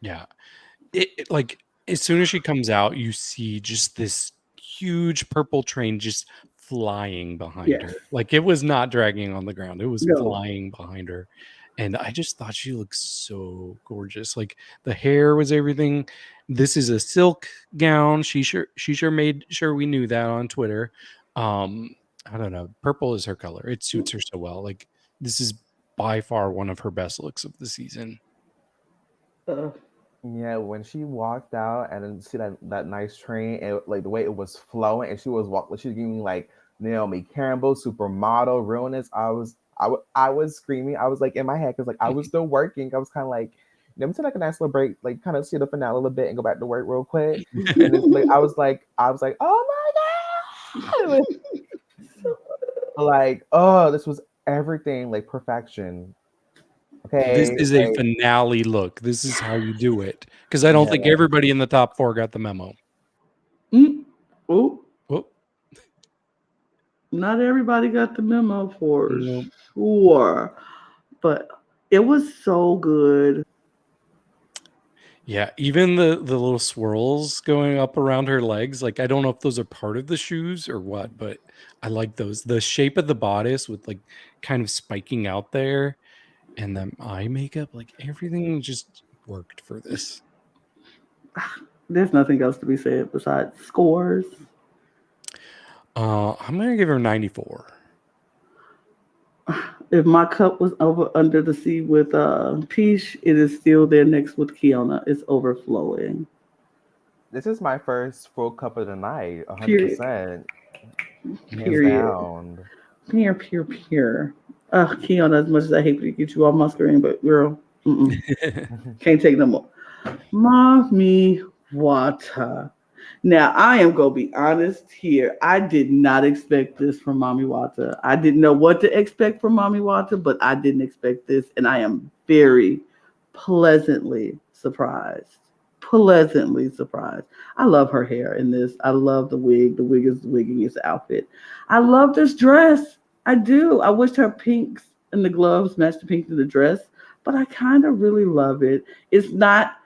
Yeah. Like as soon as she comes out, you see just this huge purple train just flying behind Yes. her. Like it was not dragging on the ground. It was No. flying behind her. And I just thought she looked so gorgeous. Like the hair was everything. This is a silk gown. She sure made sure we knew that on Twitter. I don't know. Purple is her color. It suits her so well. Like this is by far one of her best looks of the season. Uh, Yeah, when she walked out and then see that nice train and like the way it was flowing and she was she was giving me like Naomi Campbell, supermodel, realness. I was screaming. I was like in my head because like I was still working. I was kind of like, let me take like a nice little break, like kind of see the finale a little bit and go back to work real quick. And it's like I was like, oh my god, like oh, this was everything like perfection. This Okay, is a like finale look. This is how you do it. Because I don't think yeah. everybody in the top 4 got the memo. oh, Oh, not everybody got the memo for no. sure, but it was so good. Yeah, even the little swirls going up around her legs, like I don't know if those are part of the shoes or what, but I like those. The shape of the bodice with like kind of spiking out there and the eye makeup, like everything just worked for this. There's nothing else to be said besides scores. I'm gonna give her 94. If my cup was over under the sea with Peach, it is still there next with Keiona. It's overflowing. This is my first full cup of the night, Period. 100%. Hands Period. down. Pure. Keiona, as much as I hate to get you off my screen, but girl, can't take no more. Mami Watta. Now, I am going to be honest here. I did not expect this from Mami Watta. I didn't know what to expect from Mami Watta, but I didn't expect this. And I am very pleasantly surprised. Pleasantly surprised. I love her hair in this. I love the wig. The wig is the wiggingest outfit. I love this dress. I do. I wish her pinks and the gloves matched the pink to the dress, but I kind of really love it. It's not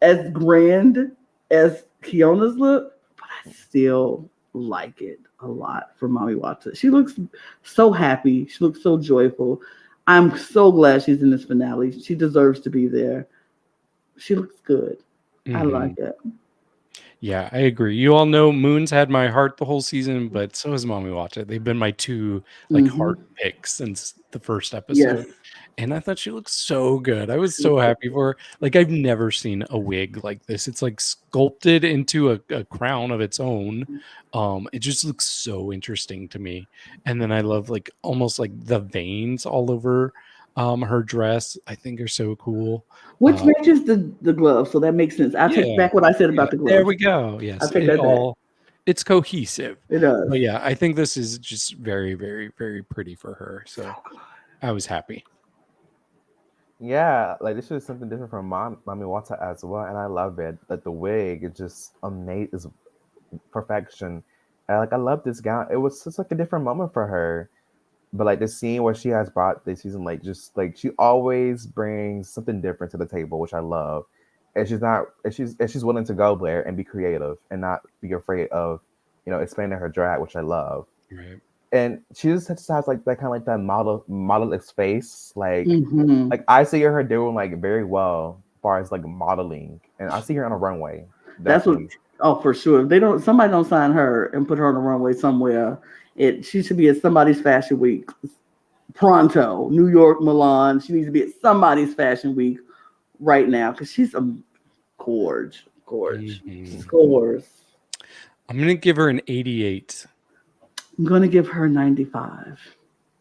as grand as Keiona's look, but I still like it a lot for Mami Watta. She looks so happy. She looks so joyful. I'm so glad she's in this finale. She deserves to be there. She looks good. I like it. Yeah, I agree. You all know Moon's had my heart the whole season, but so has Mami Watta. They've been my two heart picks since the first episode. Yes. And I thought she looked so good. I was so happy for her. Like, I've never seen a wig like this. It's like sculpted into a crown of its own. It just looks so interesting to me. And then I love like almost like the veins all over her dress. I think are so cool. Which matches the glove, so that makes sense. I take back what I said about the glove. There we go. Yes, I take that back. It's cohesive. It does. But yeah, I think this is just very, very, very pretty for her. So I was happy. Yeah, like this is something different from Mami Watta as well, and I love it. Like the wig is just amazing, is perfection. And like I love this gown. It was just like a different moment for her. But like the scene where she has brought this season, like just like she always brings something different to the table, which I love. And she's willing to go there and be creative and not be afraid of, expanding her drag, which I love. Right. And she just has like that kind of like that model face, like I see her doing like very well as far as like modeling, and I see her on a runway. Definitely. For sure. If somebody don't sign her and put her on the runway somewhere, she should be at somebody's fashion week. Pronto, New York, Milan. She needs to be at somebody's fashion week right now because she's a gorge. She's gorgeous. I'm gonna give her an 88. I'm gonna give her 95.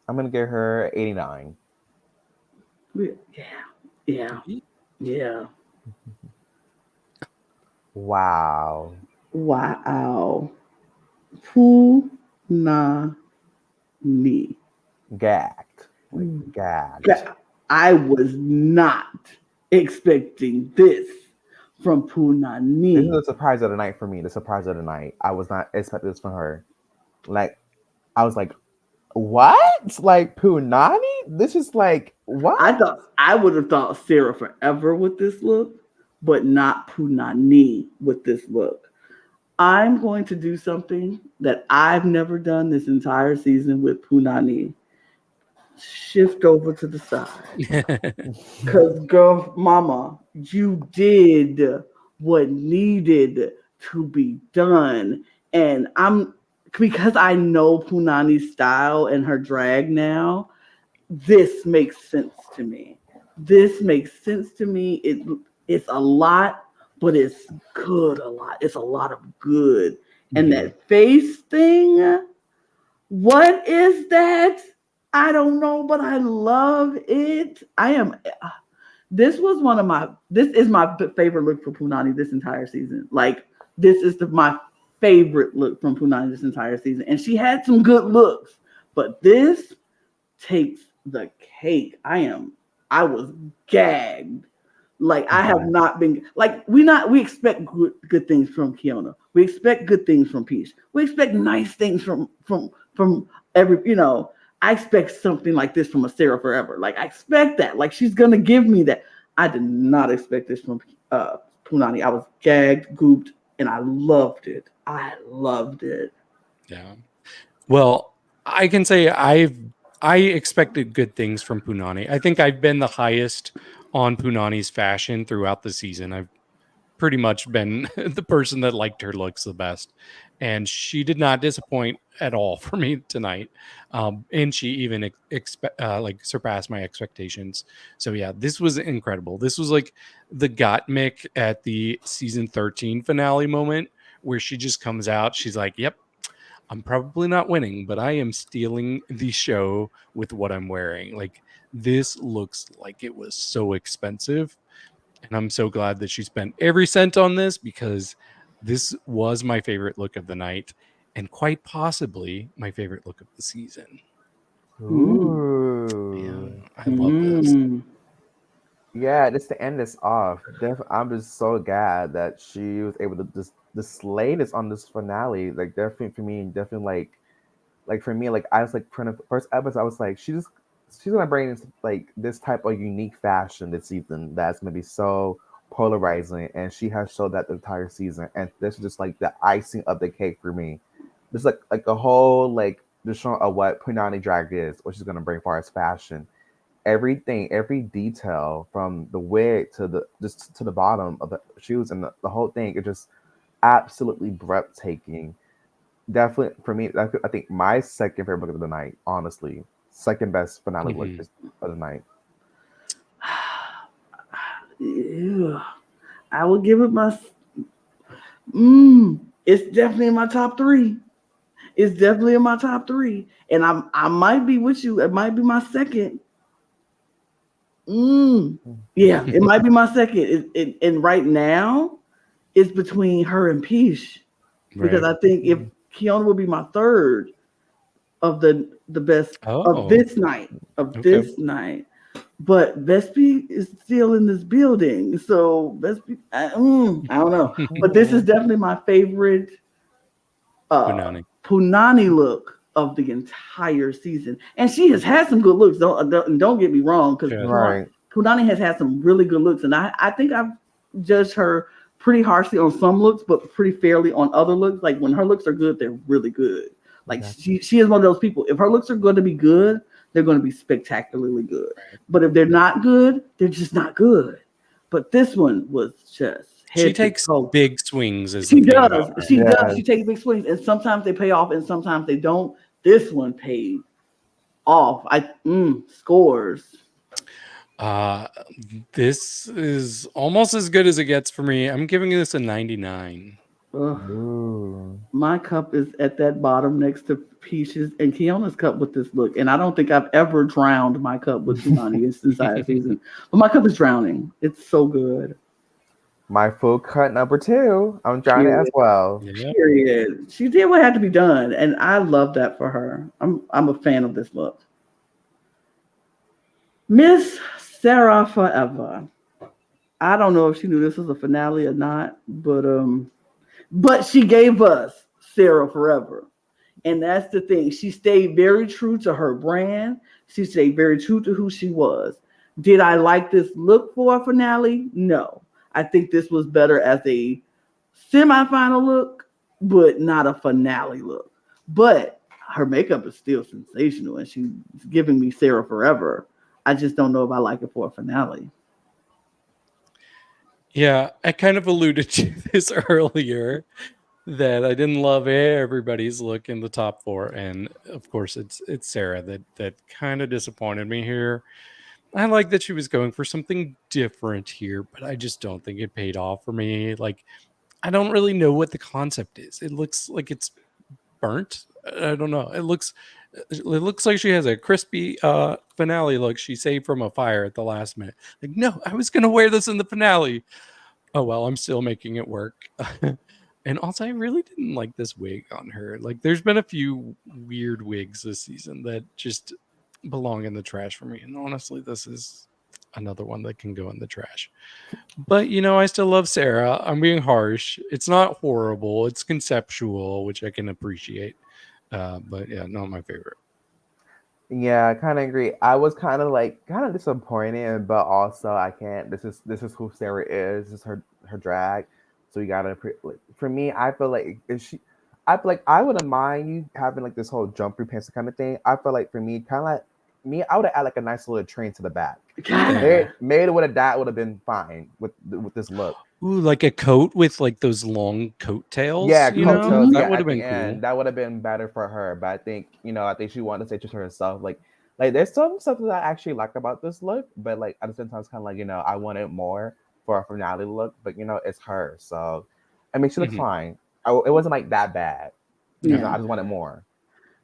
I'm gonna give her 89. Yeah. Wow. Punani. Gagged. I was not expecting this from Punani. This is the surprise of the night for me. The surprise of the night. I was not expecting this from her. Like, I was like, what? Like Punani? This is like what? I would have thought Sara Forever with this look, but not Punani with this look. I'm going to do something that I've never done this entire season with Punani. Shift over to the side. Because girl, mama, you did what needed to be done. And because I know Punani's style and her drag now, this makes sense to me. It's a lot, but it's good a lot. It's a lot of good. And that face thing, what is that? I don't know, but I love it. This is my favorite look for Punani this entire season. Like, this is my favorite look from Punani this entire season. And she had some good looks, but this takes the cake. I was gagged. Like, I have not been, like, we expect good things from Keiona. We expect good things from Piche. We expect nice things from every, I expect something like this from a Sara Forever. Like, I expect that. Like, she's going to give me that. I did not expect this from Punani. I was gagged, gooped, and I loved it. Yeah. Well, I can say I expected good things from Punani. I think I've been the highest on Punani's fashion throughout the season. I've pretty much been the person that liked her looks the best. And she did not disappoint at all for me tonight. And she even surpassed my expectations. So yeah, this was incredible. This was like the Gottmik at the season 13 finale moment where she just comes out. She's like, yep, I'm probably not winning, but I am stealing the show with what I'm wearing. Like, this looks like it was so expensive. And I'm so glad that she spent every cent on this, because this was my favorite look of the night and quite possibly my favorite look of the season. Mm. Yeah, Ooh. I love this. Yeah, just to end this off, I'm just so glad that she was able to just display this on this finale. Like definitely for me, definitely like for me, like I was like from the first episode, I was like, she's gonna bring this like this type of unique fashion this season that's gonna be so polarizing, and she has showed that the entire season. And this is just like the icing of the cake for me. This like a whole like the show of what Punani drag is, what she's gonna bring far as fashion, everything, every detail from the wig to the just to the bottom of the shoes and the whole thing. It's just absolutely breathtaking. Definitely for me, I think my second favorite book of the night, honestly, second best finale look Mhm. of the night. Yeah. I would give it my. It's definitely in my top three. It's definitely in my top three, and I might be with you. It might be my second. Yeah, it might be my second. And right now, it's between her and Piche, because Right. I think if Keiona would be my third of the best of Oh, this night of okay. this night. But Vespi is still in this building, so Vespi, I don't know. But this is definitely my favorite Punani. Punani look of the entire season, and she has had some good looks. Don't get me wrong, because Yes. Right. Punani has had some really good looks, and I think I've judged her pretty harshly on some looks, but pretty fairly on other looks. Like when her looks are good, they're really good. Like Exactly. she is one of those people. If her looks are going to be good, they're going to be spectacularly good. But if they're not good, they're just not good. But this one was just She head to takes toe. big swings, is the She thing about does. her. She does. Yes. She takes big swings, and sometimes they pay off, and sometimes they don't. This one paid off. Scores. Uh, this is almost as good as it gets for me. I'm giving this a 99. Ugh. Ooh. My cup is at that bottom next to Peaches and Keona's cup with this look. And I don't think I've ever drowned my cup with Punani this entire season. But my cup is drowning. It's so good. My full cut number two. I'm trying it as Period. well. Yeah. Period. She did what had to be done. And I love that for her. I'm a fan of this look. Miss Sara Forever. I don't know if she knew this was a finale or not, but she gave us Sara Forever. And that's the thing. She stayed very true to her brand. She stayed very true to who she was. Did I like this look for a finale? No. I think this was better as a semifinal look, but not a finale look. But her makeup is still sensational, and she's giving me Sara Forever. I just don't know if I like it for a finale. Yeah, I kind of alluded to this earlier, that I didn't love everybody's look in the top four, and of course it's Sarah that kind of disappointed me here. I like that she was going for something different here, but I just don't think it paid off for me. Like, I don't really know what the concept is. It looks like it's burnt. I don't know. It looks like she has a crispy finale look she saved from a fire at the last minute. Like, no, I was gonna wear this in the finale. Oh well, I'm still making it work. And also, I really didn't like this wig on her. Like, there's been a few weird wigs this season that just belong in the trash for me. And honestly, this is another one that can go in the trash. But I still love Sarah. I'm being harsh. It's not horrible. It's conceptual, which I can appreciate. But yeah, not my favorite. Yeah, I kind of agree. I was kind of disappointed, but also I can't. This is who Sarah is. This is her drag. So you gotta like, for me. I feel like if she, I feel like I wouldn't mind you having like this whole jump through pants kind of thing. I feel like for me, kind of like me, I would have added like a nice little train to the back. Yeah. Made it with that would have been fine with this look. Ooh, like a coat with like those long Yeah, coattails, coattails. That Yeah, would at have the been cool. end, that would have been better for her. But I think I think she wanted to say to herself, like there's some stuff that I actually like about this look, but like at the same time, it's kind of like I wanted more for a finale look, but it's her, so I mean, she looked Mhm. fine. It wasn't like that bad. Yeah. I just wanted more.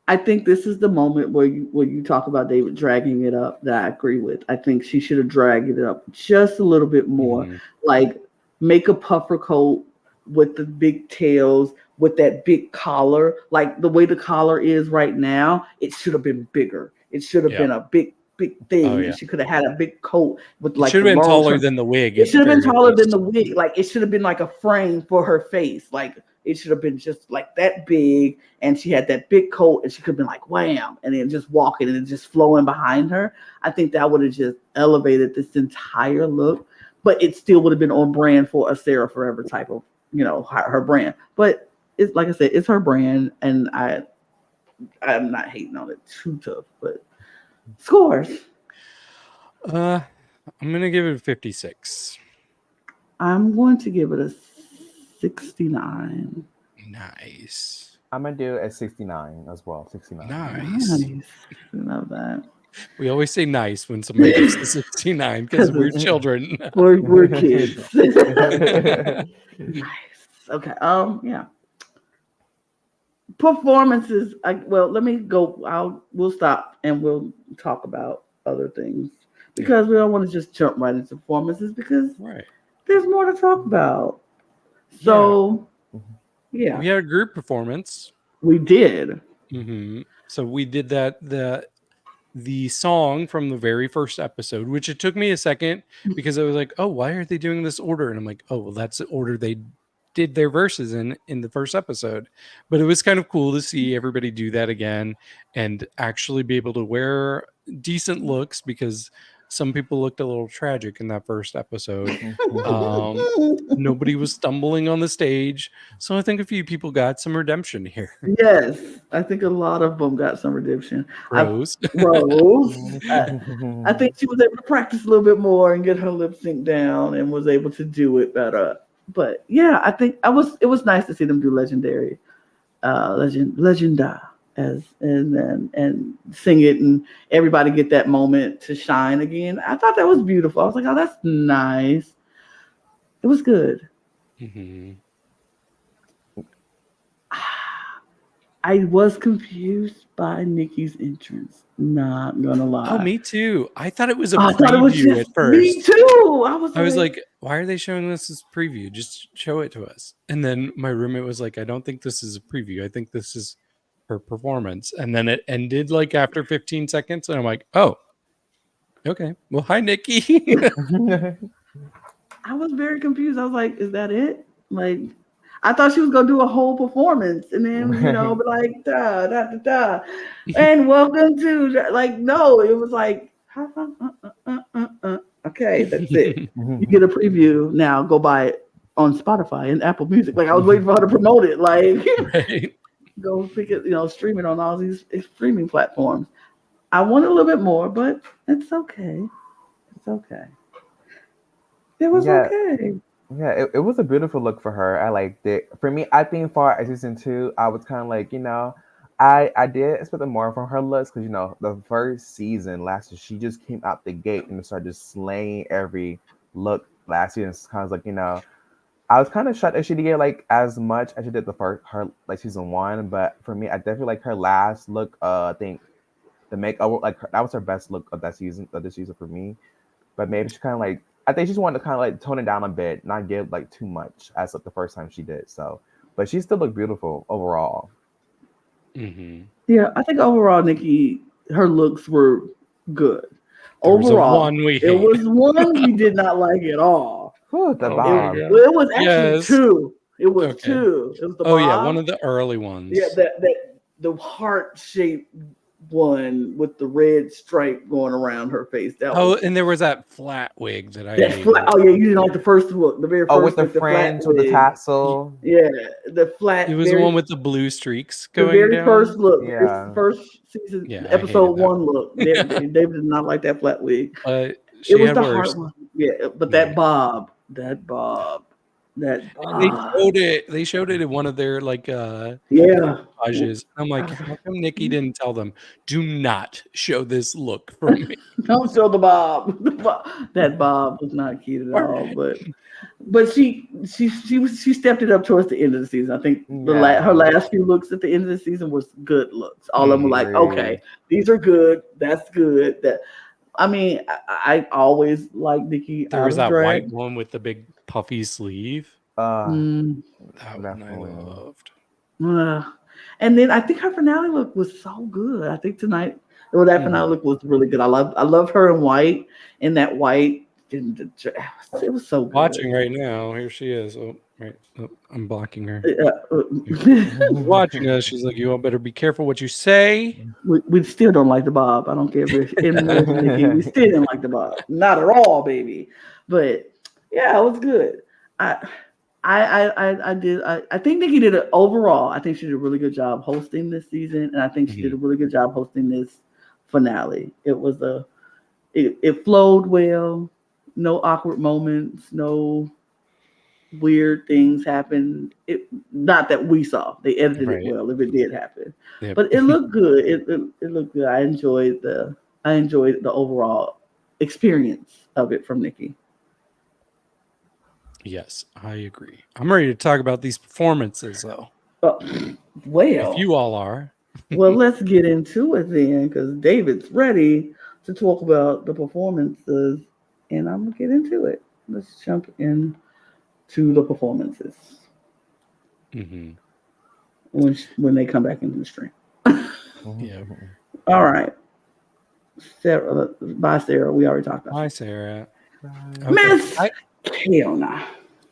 I think this is the moment where you talk about David dragging it up that I agree with. I think she should have dragged it up just a little bit more. Mhm. Like make a puffer coat with the big tails, with that big collar. Like the way the collar is right now, it should have been bigger. It should have Yeah. been a big Oh, thing. yeah. And she could have had a big coat with It like should the have been long taller term. than the wig It at should the have been very taller than least. the wig. Like it should have been like a frame for her face. Like it should have been just like that big. And she had that big coat and she could have been like wham and then just walking and just flowing behind her. I think that would have just elevated this entire look. But it still would have been on brand for a Sara Forever type of, her brand. But it's like I said, it's her brand, and I'm not hating on it too tough. But scores, I'm gonna give it a 56. I'm going to give it a 69. Nice. I'm gonna do a 69 as well. 69. Nice. Nice, love that. We always say nice when somebody gives us 69 because we're children. We're kids. Nice. Okay. Yeah. Performances. Let me go. We'll stop and we'll talk about other things because we don't want to just jump right into performances because Right. there's more to talk about. So, yeah, We had a group performance. we did. Mm-hmm. So we did the song from the very first episode, which it took me a second because I was like, oh, why are they doing this order? And I'm like, oh, well, that's the order they did their verses in the first episode. But it was kind of cool to see everybody do that again and actually be able to wear decent looks because some people looked a little tragic in that first episode. Nobody was stumbling on the stage. So I think a few people got some redemption here. Yes, I think a lot of them got some redemption. Rose. Rose. I think she was able to practice a little bit more and get her lip sync down and was able to do it better. But yeah, I think it was nice to see them do Legenda and sing it and everybody get that moment to shine again. I thought that was beautiful. I was like, oh, that's nice. It was good. Mm-hmm. I was confused by Nikki's entrance. Not gonna lie. Oh, me too. I thought it was a I thought it was preview just at first. me too. I was like, why are they showing this as preview? Just show it to us. And then my roommate was like, I don't think this is a preview. I think this is her performance. And then it ended like after 15 seconds. And I'm like, oh, okay. Well, hi, Nikki. I was very confused. I was like, is that it? Like, I thought she was gonna do a whole performance and then, be like da da da da. And welcome to no, it was like okay, that's it. You get a preview now, go buy it on Spotify and Apple Music. Like I was waiting for her to promote it. Like Right. go pick it, stream it on all these streaming platforms. I want a little bit more, but it's okay. It's okay. It was okay. Yeah, it was a beautiful look for her. I liked it. For me, I think for season 2, I was kind of like, I did expect more from her looks because, the first season last year, she just came out the gate and started just slaying every look last year. And it's kind of like, I was kind of shocked that she didn't get like as much as she did her like season 1. But for me, I definitely like her last look. I think the makeup, that was her best look of this season for me. But maybe she kind of like, I think she just wanted to kind of like tone it down a bit, not give like too much as like the first time she did. So, but she still looked beautiful overall. Mm-hmm. Yeah, I think overall, Nikki, her looks were good. There was overall, one we there hate. was one we did not like at all. Whew, the Oh, Bob. yeah. It was actually Yes. 2. It was Okay. 2. It was the Oh, Bob. yeah, one of the early ones. Yeah, the heart-shaped one with the red stripe going around her face. That was, and there was that flat wig that I that hated. flat. Oh yeah, you didn't like the first look, the very first. Oh, with the flat fringe, with the wig. tassel. Yeah, the flat. It was the one with the blue streaks the going very down. first look. Yeah. The first season, Yeah, I episode hated that 1 look. David did not like that flat wig. But It she was had the worse. hard one. Yeah, but Yeah. that bob. That They showed it in one of their yeah. montages. I'm like, how come Nikki didn't tell them, do not show this look from me? Don't show the bob. That bob was not cute at all. But she stepped it up towards the end of the season. I think her last few looks at the end of the season was good looks. All of them were like, okay, these are good. That's good. I always like Nikki. There was that drag. white one with the big puffy sleeve. That one I loved. And then I think her finale look was so good. I think tonight, that finale look was really good. I love her in white, in that white. It was so good. Watching right now. Here she is. Oh, right. Oh, I'm blocking her. Watching us. She's like, you all better be careful what you say. We still don't like the bob. I don't care if it's in Nikki. We still didn't like the bob. Not at all, baby. But yeah, it was good. I think Nikki did it overall. I think she did a really good job hosting this season, and I think she did a really good job hosting this finale. It flowed well. No awkward moments. No weird things happened. Not that we saw. They edited it well if it did happen. Yep. But it looked good. It looked good. I enjoyed the overall experience of it from Nikki. Yes, I agree. I'm ready to talk about these performances, though. Well, if you all are. Well, let's get into it then, because David's ready to talk about the performances, and I'm gonna get into it. Let's jump in to the performances when they come back into the stream. Yeah. All right, Sarah. Bye, Sarah. We already talked about. Bye, Sarah. Okay. Miss Keiona.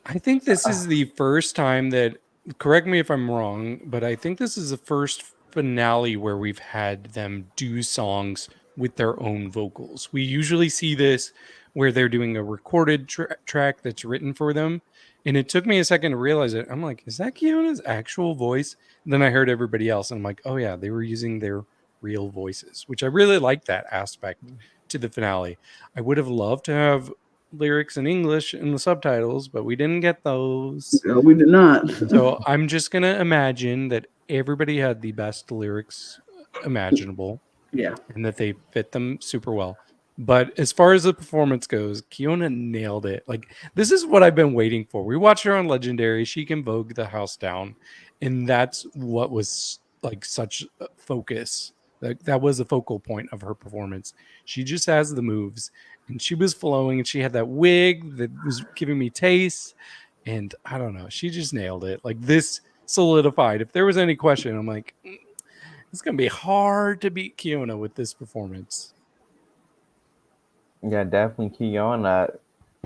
I think this is the first time that, correct me if I'm wrong, but I think this is the first finale where we've had them do songs with their own vocals. We usually see this where they're doing a recorded track that's written for them. And it took me a second to realize it. I'm like, is that Keiona's actual voice? And then I heard everybody else, and I'm like, oh yeah, they were using their real voices, which I really like that aspect to the finale. I would have loved to have lyrics in English in the subtitles, but we didn't get those. No, we did not. So I'm just going to imagine that everybody had the best lyrics imaginable. Yeah. And that they fit them super well. But as far as the performance goes, Keiona nailed it. Like, this is what I've been waiting for. We watched her on Legendary. She can vogue the house down. And that's what was like such a focus. That was a focal point of her performance. She just has the moves. And she was flowing. And she had that wig that was giving me taste. And I don't know. She just nailed it. Like, this solidified. If there was any question, I'm like, it's going to be hard to beat Keiona with this performance. Yeah, definitely Keiona.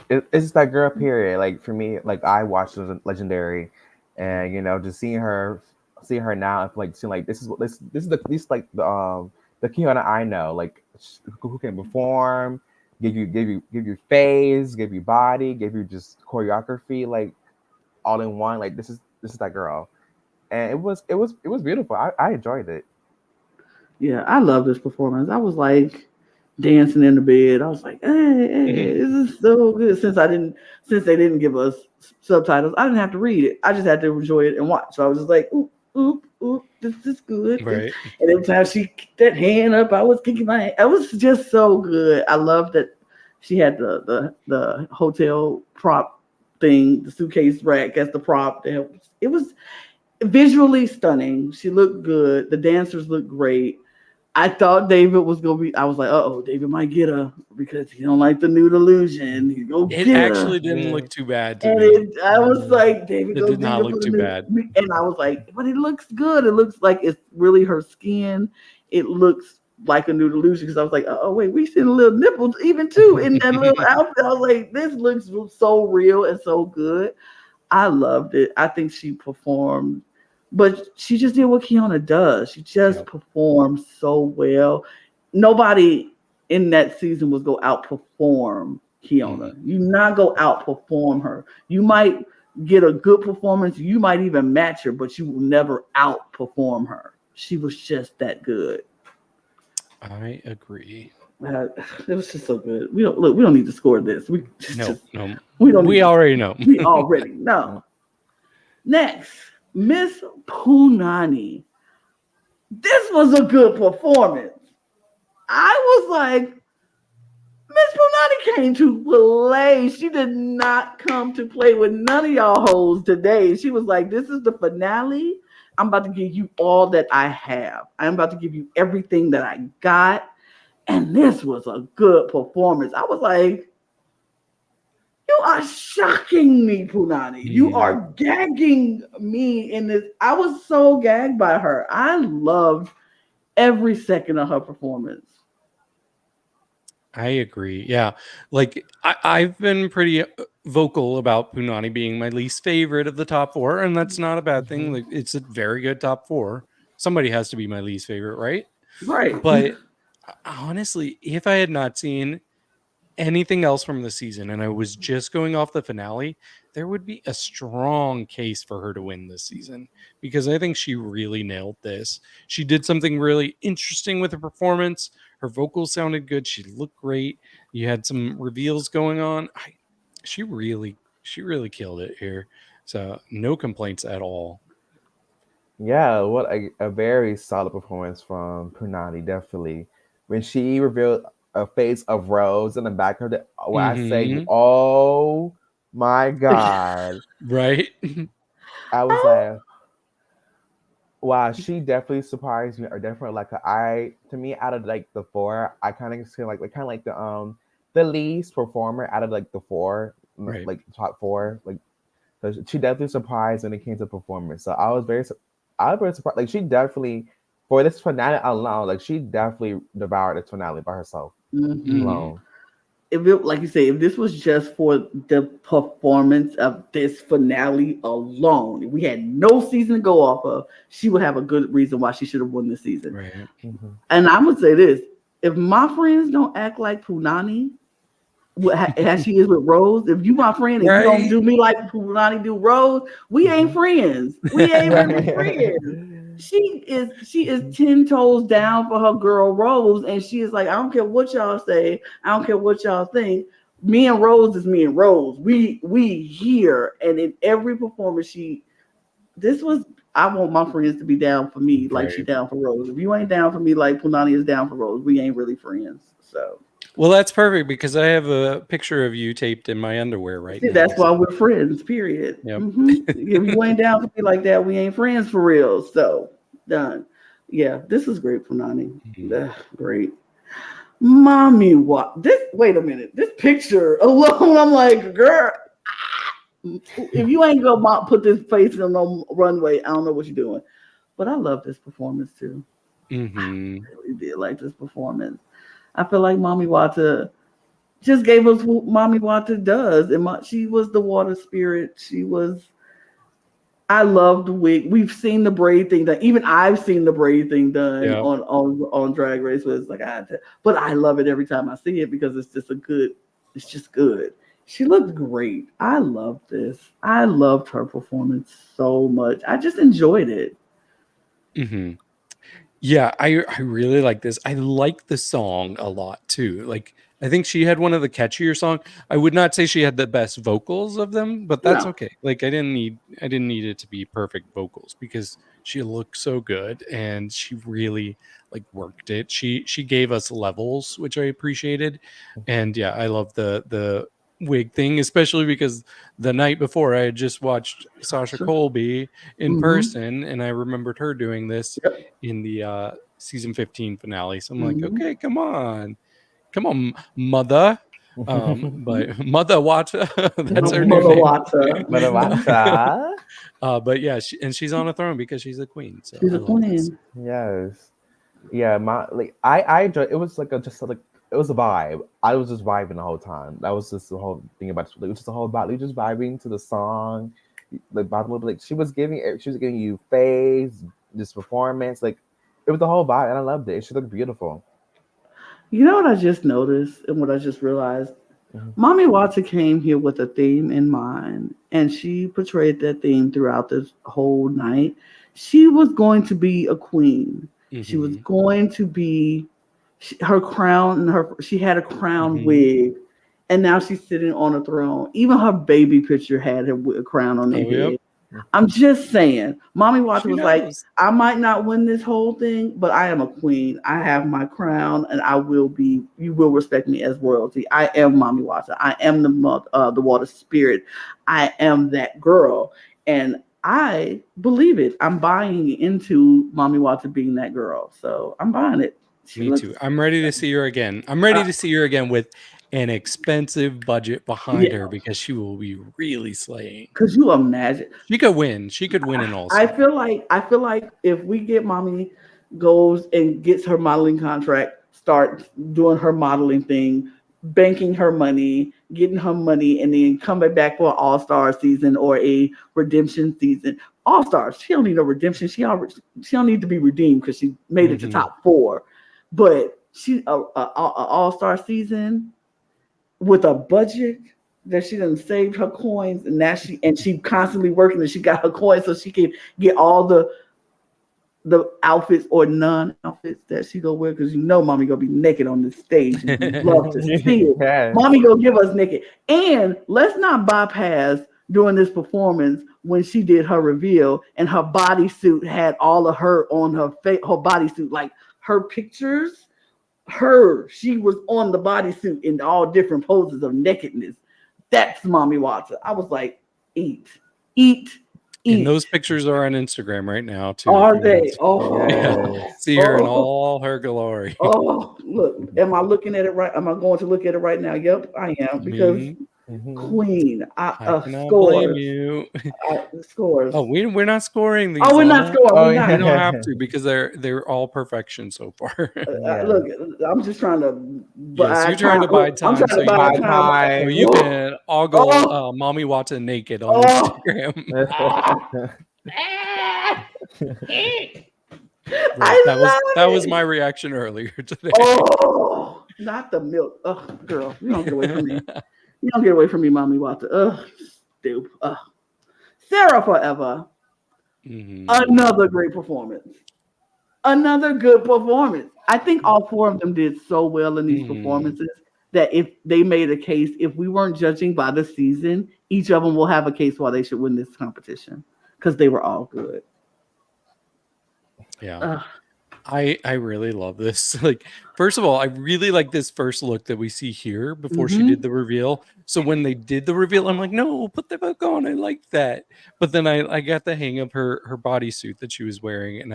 It's that girl period. Like, for me, like, I watched Legendary, and just seeing her now, like seeing like this is the Keiona I know, like who can perform, give you phase, give you body, give you just choreography, like all in one. Like this is that girl, and it was beautiful. I enjoyed it. Yeah, I love this performance. I was like dancing in the bed. I was like, hey, this is so good. Since they didn't give us subtitles, I didn't have to read it. I just had to enjoy it and watch. So I was just like, oop, this is good. Right. And every time she kicked that hand up, I was kicking my hand. It was just so good. I love that she had the hotel prop thing, the suitcase rack as the prop. It was visually stunning. She looked good. The dancers looked great. I thought David was gonna be. I was like, David might get her because he don't like the nude illusion. He's gonna get her. It actually didn't look too bad to me. I was like, David, it did not look too bad. And I was like, but it looks good. It looks like it's really her skin. It looks like a nude illusion because I was like, wait, we seen a little nipples even too in that little outfit. I was like, this looks so real and so good. I loved it. I think she performed. But she just did what Keiona does. She just performed so well. Nobody in that season was go outperform Keiona. You not go outperform her. You might get a good performance. You might even match her, but you will never outperform her. She was just that good. I agree. It was just so good. We don't need to score this. We No. we don't. We already know. We already know. Next, Miss Punani. This was a good performance. I was like, Miss Punani came to play. She did not come to play with none of y'all hoes today. She was like, this is the finale. I'm about to give you all that I have. I'm about to give you everything that I got. And this was a good performance. I was like, you are shocking me, Punani. You are gagging me in this. I was so gagged by her. I loved every second of her performance. I agree. Yeah. Like I've been pretty vocal about Punani being my least favorite of the top four, and that's not a bad thing. Like, it's a very good top four. Somebody has to be my least favorite, right? Right. But honestly, if I had not seen anything else from the season and I was just going off the finale, there would be a strong case for her to win this season because I think she really nailed this. She did something really interesting with her performance. Her vocals sounded good. She looked great. You had some reveals going on. She really killed it here. So no complaints at all. Yeah, what a very solid performance from Punani, definitely. When she revealed a face of Rose in the back of the, when I say, oh my God. Right? I was like, wow, she definitely surprised me, or definitely like to me, out of like the four, I kind of feel like the least performer out of like the four, Right. like top four, like so she definitely surprised when it came to performance. So I was very surprised. Like she definitely, for this finale alone, like she definitely devoured the finale by herself alone. If it, like you say, if this was just for the performance of this finale alone, if we had no season to go off of, she would have a good reason why she should have won this season. Right. And I'm gonna say this: if my friends don't act like Punani, as she is with Rose, if you my friend and you don't do me like Punani do Rose, we ain't friends. We ain't really friends. She is 10 toes down for her girl Rose, and she is like, I don't care what y'all say, I don't care what y'all think. Me and Rose is me and Rose. We here, and in every performance, I want my friends to be down for me like she down for Rose. If you ain't down for me like Punani is down for Rose, we ain't really friends. So. Well, that's perfect because I have a picture of you taped in my underwear right now. That's why we're friends, period. Yep. If you ain't down for me like that, we ain't friends for real. So, done. Yeah, this is great, Punani. Great. Mami Watta. Wait a minute. This picture alone, I'm like, girl, if you ain't gonna put this face in no runway, I don't know what you're doing. But I love this performance too. I really did like this performance. I feel like Mami Watta just gave us what Mami Watta does. And she was the water spirit. I love the wig. We've seen the braid thing done. Even I've seen the braid thing done on Drag Race. Where it's like, but I love it every time I see it because it's just good. She looked great. I love this. I loved her performance so much. I just enjoyed it. Yeah, I really like this. I like the song a lot too. Like I think she had one of the catchier songs. I would not say she had the best vocals of them, but that's okay. Like I didn't need it to be perfect vocals because she looked so good and she really like worked it. She gave us levels, which I appreciated. And yeah, I love the wig thing, especially because the night before I had just watched Sasha Colby in person and I remembered her doing this in the season 15 finale. So I'm like, okay, come on, mother. But Mother Watta, that's her new name. Mother Watta. But yeah, she's on a throne because she's a queen. So she's a queen. Yes. Yeah, I enjoyed it. Was it was a vibe. I was just vibing the whole time. That was just the whole thing about it. It was just the whole vibe. You just vibing to the song. Like she was giving you face, this performance. Like it was the whole vibe, and I loved it. She looked beautiful. You know what I just noticed and what I just realized? Mami Watta came here with a theme in mind, and she portrayed that theme throughout this whole night. She was going to be a queen. She was going to be her crown and she had a crown wig, and now she's sitting on a throne. Even her baby picture had a crown on their head. Yep. I'm just saying, Mami Watta was knows. like, I might not win this whole thing, but I am a queen. I have my crown, and you will respect me as royalty. I am Mami Watta. I am the water spirit. I am that girl. And I believe it. I'm buying into Mami Watta being that girl. So I'm buying it. Me too. I'm ready to see her again. I'm ready to see her again with an expensive budget behind her because she will be really slaying. Because you imagine she could win. She could win an All-Star. I feel like if we get Mami goes and gets her modeling contract, start doing her modeling thing, banking her money, getting her money, and then coming back for an All-Star season or a redemption season. All-Stars, she don't need a redemption. She don't need to be redeemed because she made it to top 4. But she a All-Star season with a budget that she done saved her coins, and now she constantly working, and she got her coins so she can get all the outfits or non-outfits that she gonna wear, because Mommy gonna be naked on this stage and we love to see it. Yes. Mommy gonna give us naked. And let's not bypass during this performance when she did her reveal and her bodysuit had all of her on her face, her bodysuit, like her pictures, she was on the bodysuit in all different poses of nakedness. That's Mami Watta. I was like, eat. And those pictures are on Instagram right now too. Are they? Oh, yeah. See her in all her glory. Oh, look. Am I looking at it right? Am I going to look at it right now? Yep, I am, because Queen. I cannot blame you. Scores. Oh, we're not scoring these. Oh, we're not scoring. We don't have to, because they're all perfection so far. Look, I'm just trying to. Yes, you're trying to buy time. I'm trying to buy time. So you can all go Mami Watta naked on Instagram. That was my reaction earlier today. Oh, not the milk. Oh, girl, you don't get away from me. You don't get away from me, Mami Watta. Stupid. Sara Forever. Another great performance. Another good performance. I think all 4 of them did so well in these performances that if they made a case, if we weren't judging by the season, each of them will have a case why they should win this competition, because they were all good. Yeah. I really love this. Like, first of all, I really like this first look that we see here before she did the reveal. So when they did the reveal, I'm like, no, put the book on. I like that. But then I got the hang of her bodysuit that she was wearing, and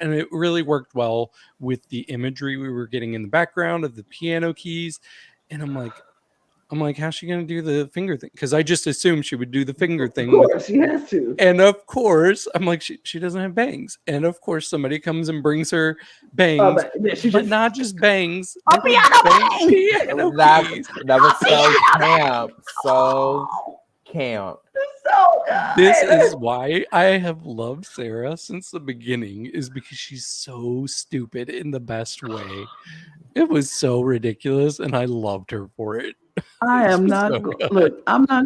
it really worked well with the imagery we were getting in the background of the piano keys. And I'm like, how's she gonna do the finger thing? Because I just assumed she would do the finger thing. Of course, she has to. And of course, I'm like, she doesn't have bangs. And of course, somebody comes and brings her bangs, but not just bangs. A piano bang! That was so camp. So camp. So good. This is why I have loved Sara since the beginning, is because she's so stupid in the best way. It was so ridiculous, and I loved her for it. I'm not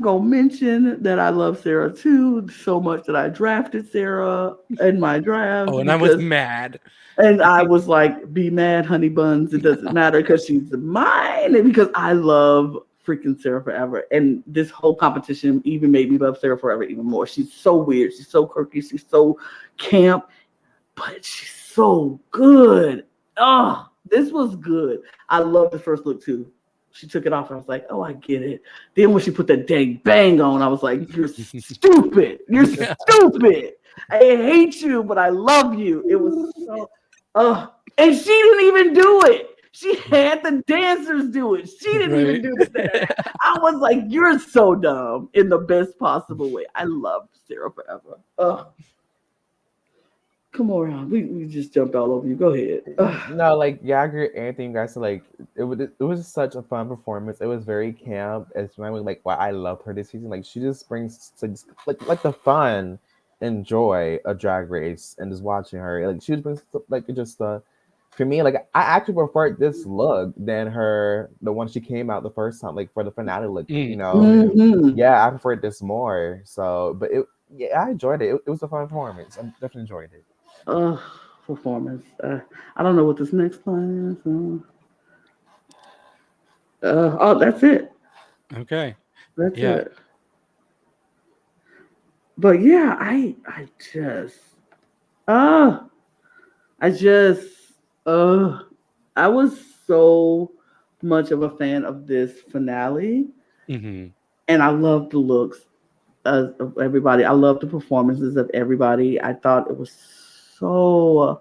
gonna mention that I love Sara too so much that I drafted Sara in my draft. Oh, and I was mad. And I was like, be mad, honey buns. It doesn't matter because she's mine. And because I love freaking Sara Forever. And this whole competition even made me love Sara Forever even more. She's so weird. She's so quirky. She's so camp, but she's so good. Oh, this was good. I love the first look too. She took it off. And I was like, oh, I get it. Then when she put that dang bang on, I was like, you're stupid. You're stupid. I hate you, but I love you. It was so, and she didn't even do it. She had the dancers do it. She didn't even do that. I was like, you're so dumb in the best possible way. I loved Sara Forever. KaMorian, we just jumped all over you. Go ahead. No, like, yeah, I agree with anything you guys said. Like, it was such a fun performance. It was very camp. It's like why I loved her this season. Like, she just brings like the fun and joy of Drag Race, and just watching her. Like, she just brings like just for me. Like, I actually preferred this look than the one she came out the first time. Like, for the finale look, you know. Yeah, I preferred this more. So, but I enjoyed it. It was a fun performance. I definitely enjoyed it. performance. I don't know what this next line is. That's it. Okay. That's Yeah. it. But yeah, just uh I just uh I was so much of a fan of this finale, Hmm. and I love the looks of everybody. I love the performances of everybody. I thought it was so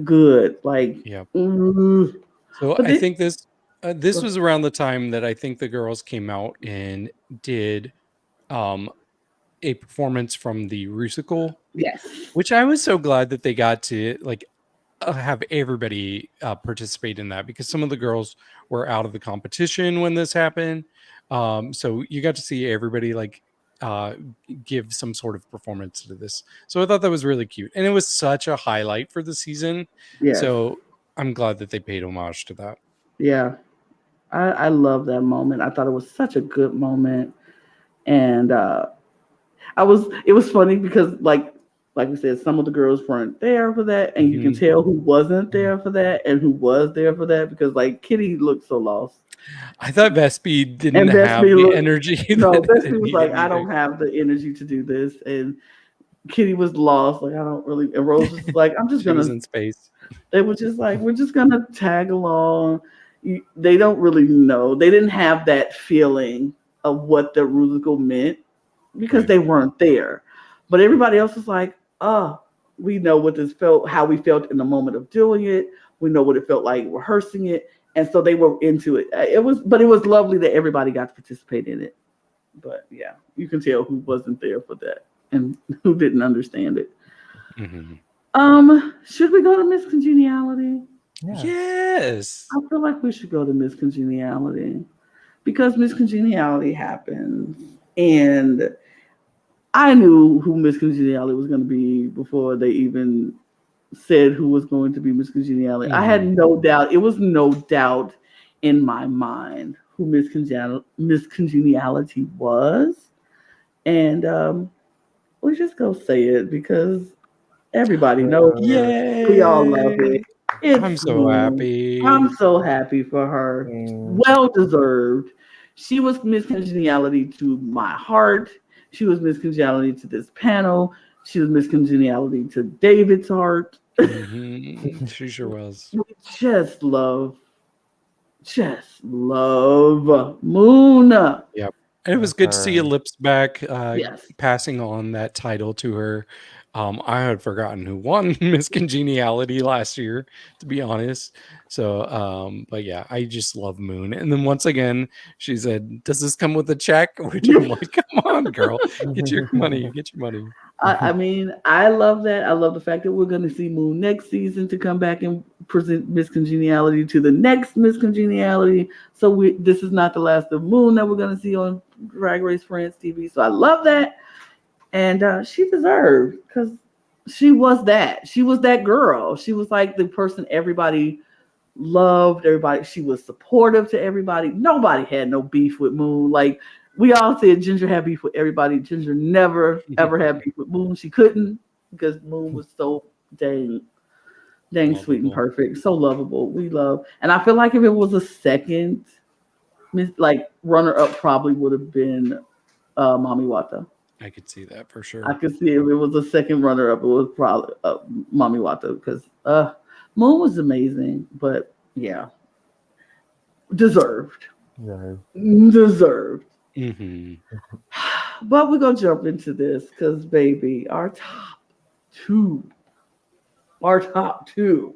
good. Like, Yeah. mm, So but I this, think this was around the time that I think the girls came out and did um a performance from the Rusical, yes, which I was so glad that they got to like have everybody participate in that, because some of the girls were out of the competition when this happened. So you got to see everybody like uh, give some sort of performance to this. So I thought that was really cute, and it was such a highlight for the season. yes, So I'm glad that they paid homage to that. yeah. I love that moment. I thought it was such a good moment, and it was funny because like we said, some of the girls weren't there for that, and you can Mhm. tell who wasn't there for that and who was there for that, because like Kitty looked so lost. I thought Vespi didn't And have Vespi the looked energy no, that Vespi it was like, needed I either. don't have the energy to do this, and Kitty was lost. Like, I don't really. And Rose was just like, I'm just She was gonna. in space. They were just like, we're just gonna tag along. They don't really know. They didn't have that feeling of what the musical meant because Right. they weren't there. But everybody else was like, oh, we know what this felt, how we felt in the moment of doing it. We know what it felt like rehearsing it, and so they were into it. But it was lovely that everybody got to participate in it. But yeah, you can tell who wasn't there for that and who didn't understand it. Hmm. Should we go to Miss Congeniality? Yeah. Yes. I feel like we should go to Miss Congeniality because Miss Congeniality happens, and I knew who Miss Congeniality was going to be before they even said who was going to be Miss Congeniality. I had Hmm. no doubt. It was no doubt in my mind who Miss Congeniality was, and we just go say it because everybody knows her. We all love it. Yay. I'm It's so Moon. happy. I'm so happy for her. Mm, Well deserved. She was Miss Congeniality to my heart. She was Miss Congeniality to this panel. She was Miss Congeniality to David's heart. She sure was. We just love Moon. Yep. And it was love good to see her. Ellipse back, Yes. passing on that title to her. I had forgotten who won Miss Congeniality last year, to be honest. So, but yeah, I just love Moon. And then once again, she said, "Does this come with a check?" Which I'm like, "Come on, girl, get your money, get your money." I mean, I love that. I love the fact that we're going to see Moon next season to come back and present Miss Congeniality to the next Miss Congeniality. So this is not the last of Moon that we're going to see on Drag Race France TV. So I love that, and she deserved because she was that. She was that girl. She was like the person everybody loved. Everybody. She was supportive to everybody. Nobody had no beef with Moon. Like, we all said Ginger had beef with everybody. Ginger never ever had beef with Moon. She couldn't because Moon was so dang sweet and Lovable. perfect, so lovable. We love, and I feel like if it was a second, like runner up, probably would have been Mami Watta. I could see that for I sure. could see if it was a second runner up, it was probably Mami Watta because Moon was amazing, but yeah, deserved, Yeah. deserved. Hmm. But we're gonna jump into this because, baby, two, our top two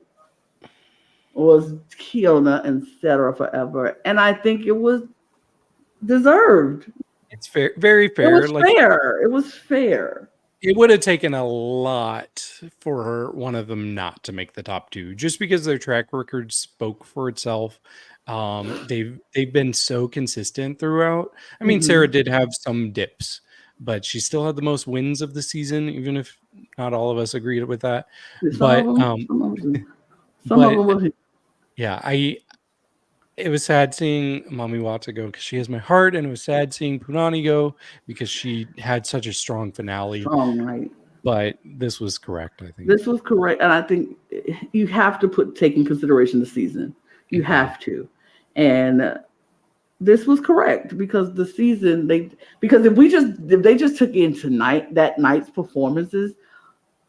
was Keiona and Sara Forever, and I think it was deserved. It's fair, very It fair. was Like, fair. It was fair. it would have taken a lot for one of them not to make the top two, just because their track record spoke for itself. They've been so consistent throughout. I mean, Sarah Mm-hmm. did have some dips, but she still had the most wins of the season, even if not all of us agreed with that. Some of But them, some of them, some of but them was. yeah, I it was sad seeing Mami Watta go because she has my heart, and it was sad seeing Punani go because she had such a strong finale. Strong night. but this was correct, I think. This was correct, and I think you have to take in consideration the season. You have to, and this was correct because the season because if they just took in that night's performances,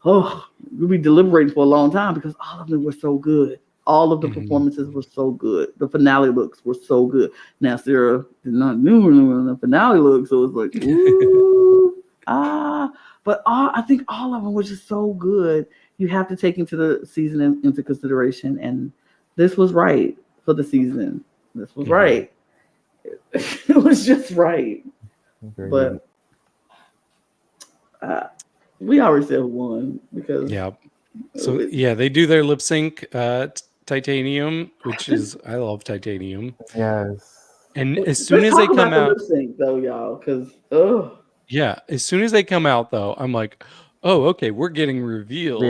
we'd be deliberating for a long time because all of them were so good. All of the performances were so good. The finale looks were so good. Now Sarah did not do the finale look, so it was like ooh, but I think all of them were just so good. You have to take into the season into consideration, and this was right for the season. This was right. It was just right. But we already said who won because So they do their lip sync Titanium, which is I love Titanium. Yes. And as soon as they come out, lip sync though, y'all, because as soon as they come out though, I'm like, oh, okay, we're getting reveals.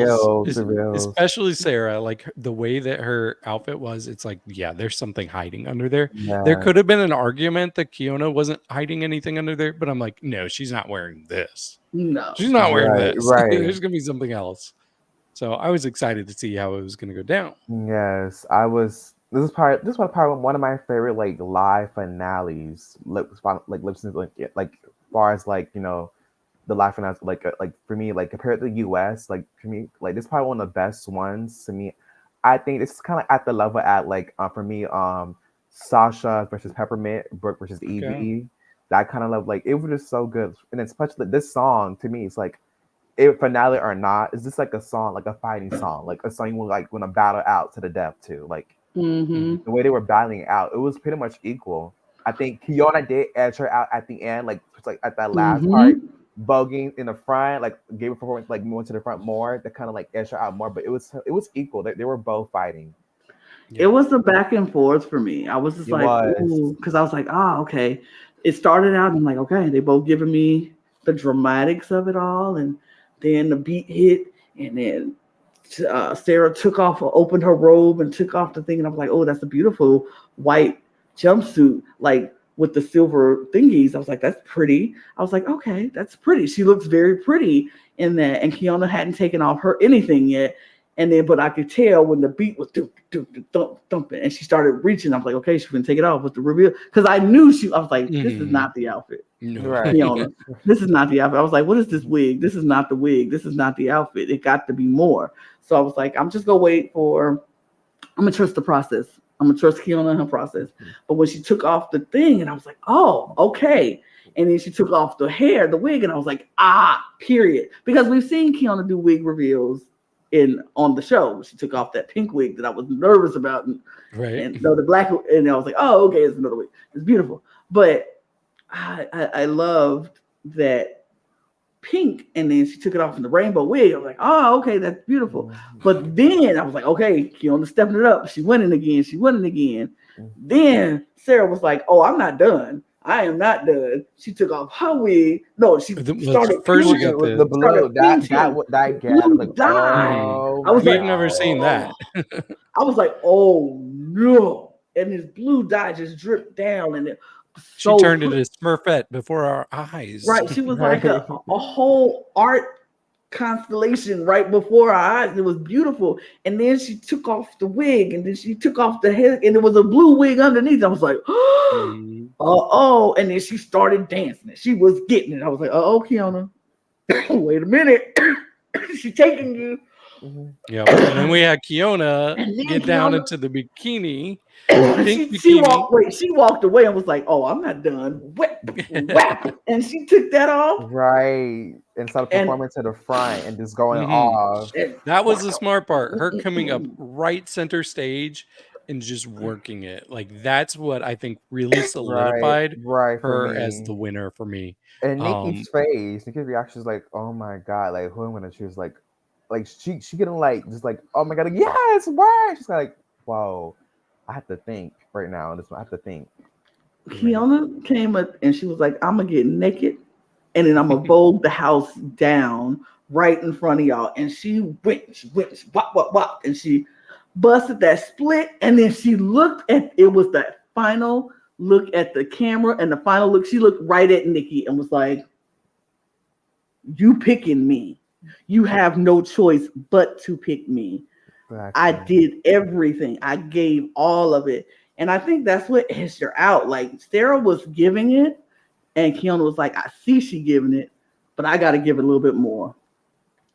Especially Sarah, like the way that her outfit was, it's like, there's something hiding under there. Yeah. There could have been an argument that Keiona wasn't hiding anything under there, but I'm like, no, she's not wearing this. No, she's not wearing this. Right. There's gonna be something else. So I was excited to see how it was gonna go down. Yes, I was. This was probably one of my favorite like live finales, lip sync, like far as like the live finales, like for me, like compared to the US, like for me, like this is probably one of the best ones to me. I think this is kind of at the level at like for me, Sasha versus Peppermint, Brooke versus Evie. That kind of level, like it was just so good. And especially this song to me, it's like if finale or not, is this like a song, like a fighting song, like a song you want to battle out to the death to, like the way they were battling out, it was pretty much equal. I think Keiona did edge her out at the end, like at that last part. Voguing in the front, like gave a performance, like moving to the front more, that kind of like edged her out more, but it was equal. They were both fighting. It was the back and forth for me. I was just because I was like, okay. It started out and I'm like, okay, they both giving me the dramatics of it all, and then the beat hit, and then Sarah opened her robe and took off the thing, and I was like, oh, that's a beautiful white jumpsuit, like with the silver thingies. I was like, that's pretty. I was like, okay, that's pretty. She looks very pretty in that. And Keiona hadn't taken off her anything yet. And then, but I could tell when the beat was thumping and she started reaching, I was like, okay, she's going to take it off with the reveal. Because I knew I was like, this is not the outfit. No. Right. Keiona, this is not the outfit. I was like, what is this wig? This is not the wig. This is not the outfit. It got to be more. So I was like, I'm just going to wait I'm going to trust the process. I'm going to trust Keiona in her process. But when she took off the thing, and I was like, oh, okay. And then she took off the wig, and I was like, period. Because we've seen Keiona do wig reveals on the show. She took off that pink wig that I was nervous about. And the black, and I was like, oh, okay, it's another wig. It's beautiful. But I loved that pink, and then she took it off in the rainbow wig. I was like, oh, okay, that's beautiful. But then I was like, okay, Keiona stepping it up. She winning again. Then Sarah was like, oh, I'm not done. I am not done. She took off her wig. No, she started first. You got the blue that gap. Like, oh, I was we've never seen that. I was like, oh no! And this blue dye just dripped down, and she turned into Smurfette before our eyes. Right, she was like a whole art constellation right before our eyes. It was beautiful. And then she took off the wig, and then she took off the head, and there was a blue wig underneath. I was like, and then she started dancing. She was getting it. I was like, Keiona, wait a minute. She's taking you. Yeah, and then we had Keiona get down into the bikini. She walked away and was like, oh, I'm not done. Whap. And she took that off. Right. And started performing to the front and just going off. That was the smart part. Her coming up right center stage and just working it. Like that's what I think really solidified her as the winner for me. And Nikki's reaction is like, oh my God, like who I'm gonna choose? Like she getting like just like, oh my God, like, yes, why? She's like, whoa. I have to think right now. I have to think. Keiona came up and she was like, I'm going to get naked and then I'm going to vogue the house down right in front of y'all. And she went, wop. And she busted that split. And then she looked at, it was that final look at the camera, and the final look, she looked right at Nikki and was like, you picking me. You have no choice but to pick me. I Exactly. did everything. I gave all of it. And I think that's what edged her out. Like Sarah was giving it, and Keiona was like, I see she giving it, but I got to give it a little bit more.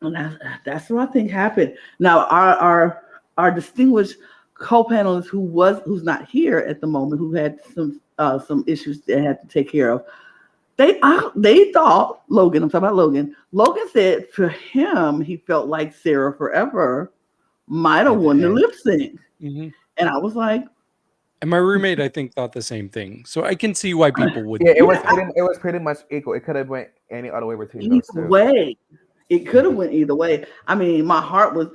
And that's what I think happened. Now, our distinguished co-panelist who's not here at the moment, who had some issues they had to take care of, they thought Logan. I'm talking about Logan. Logan said for him, he felt like Sara Forever might have At the won the end. lip sync, Mhm. and I was like, And my roommate, I think, thought the same thing. So I can see why people would. Yeah, do that. it was pretty much equal. It could have went any other way between those either two. way. It could have went either way. I mean, my heart was,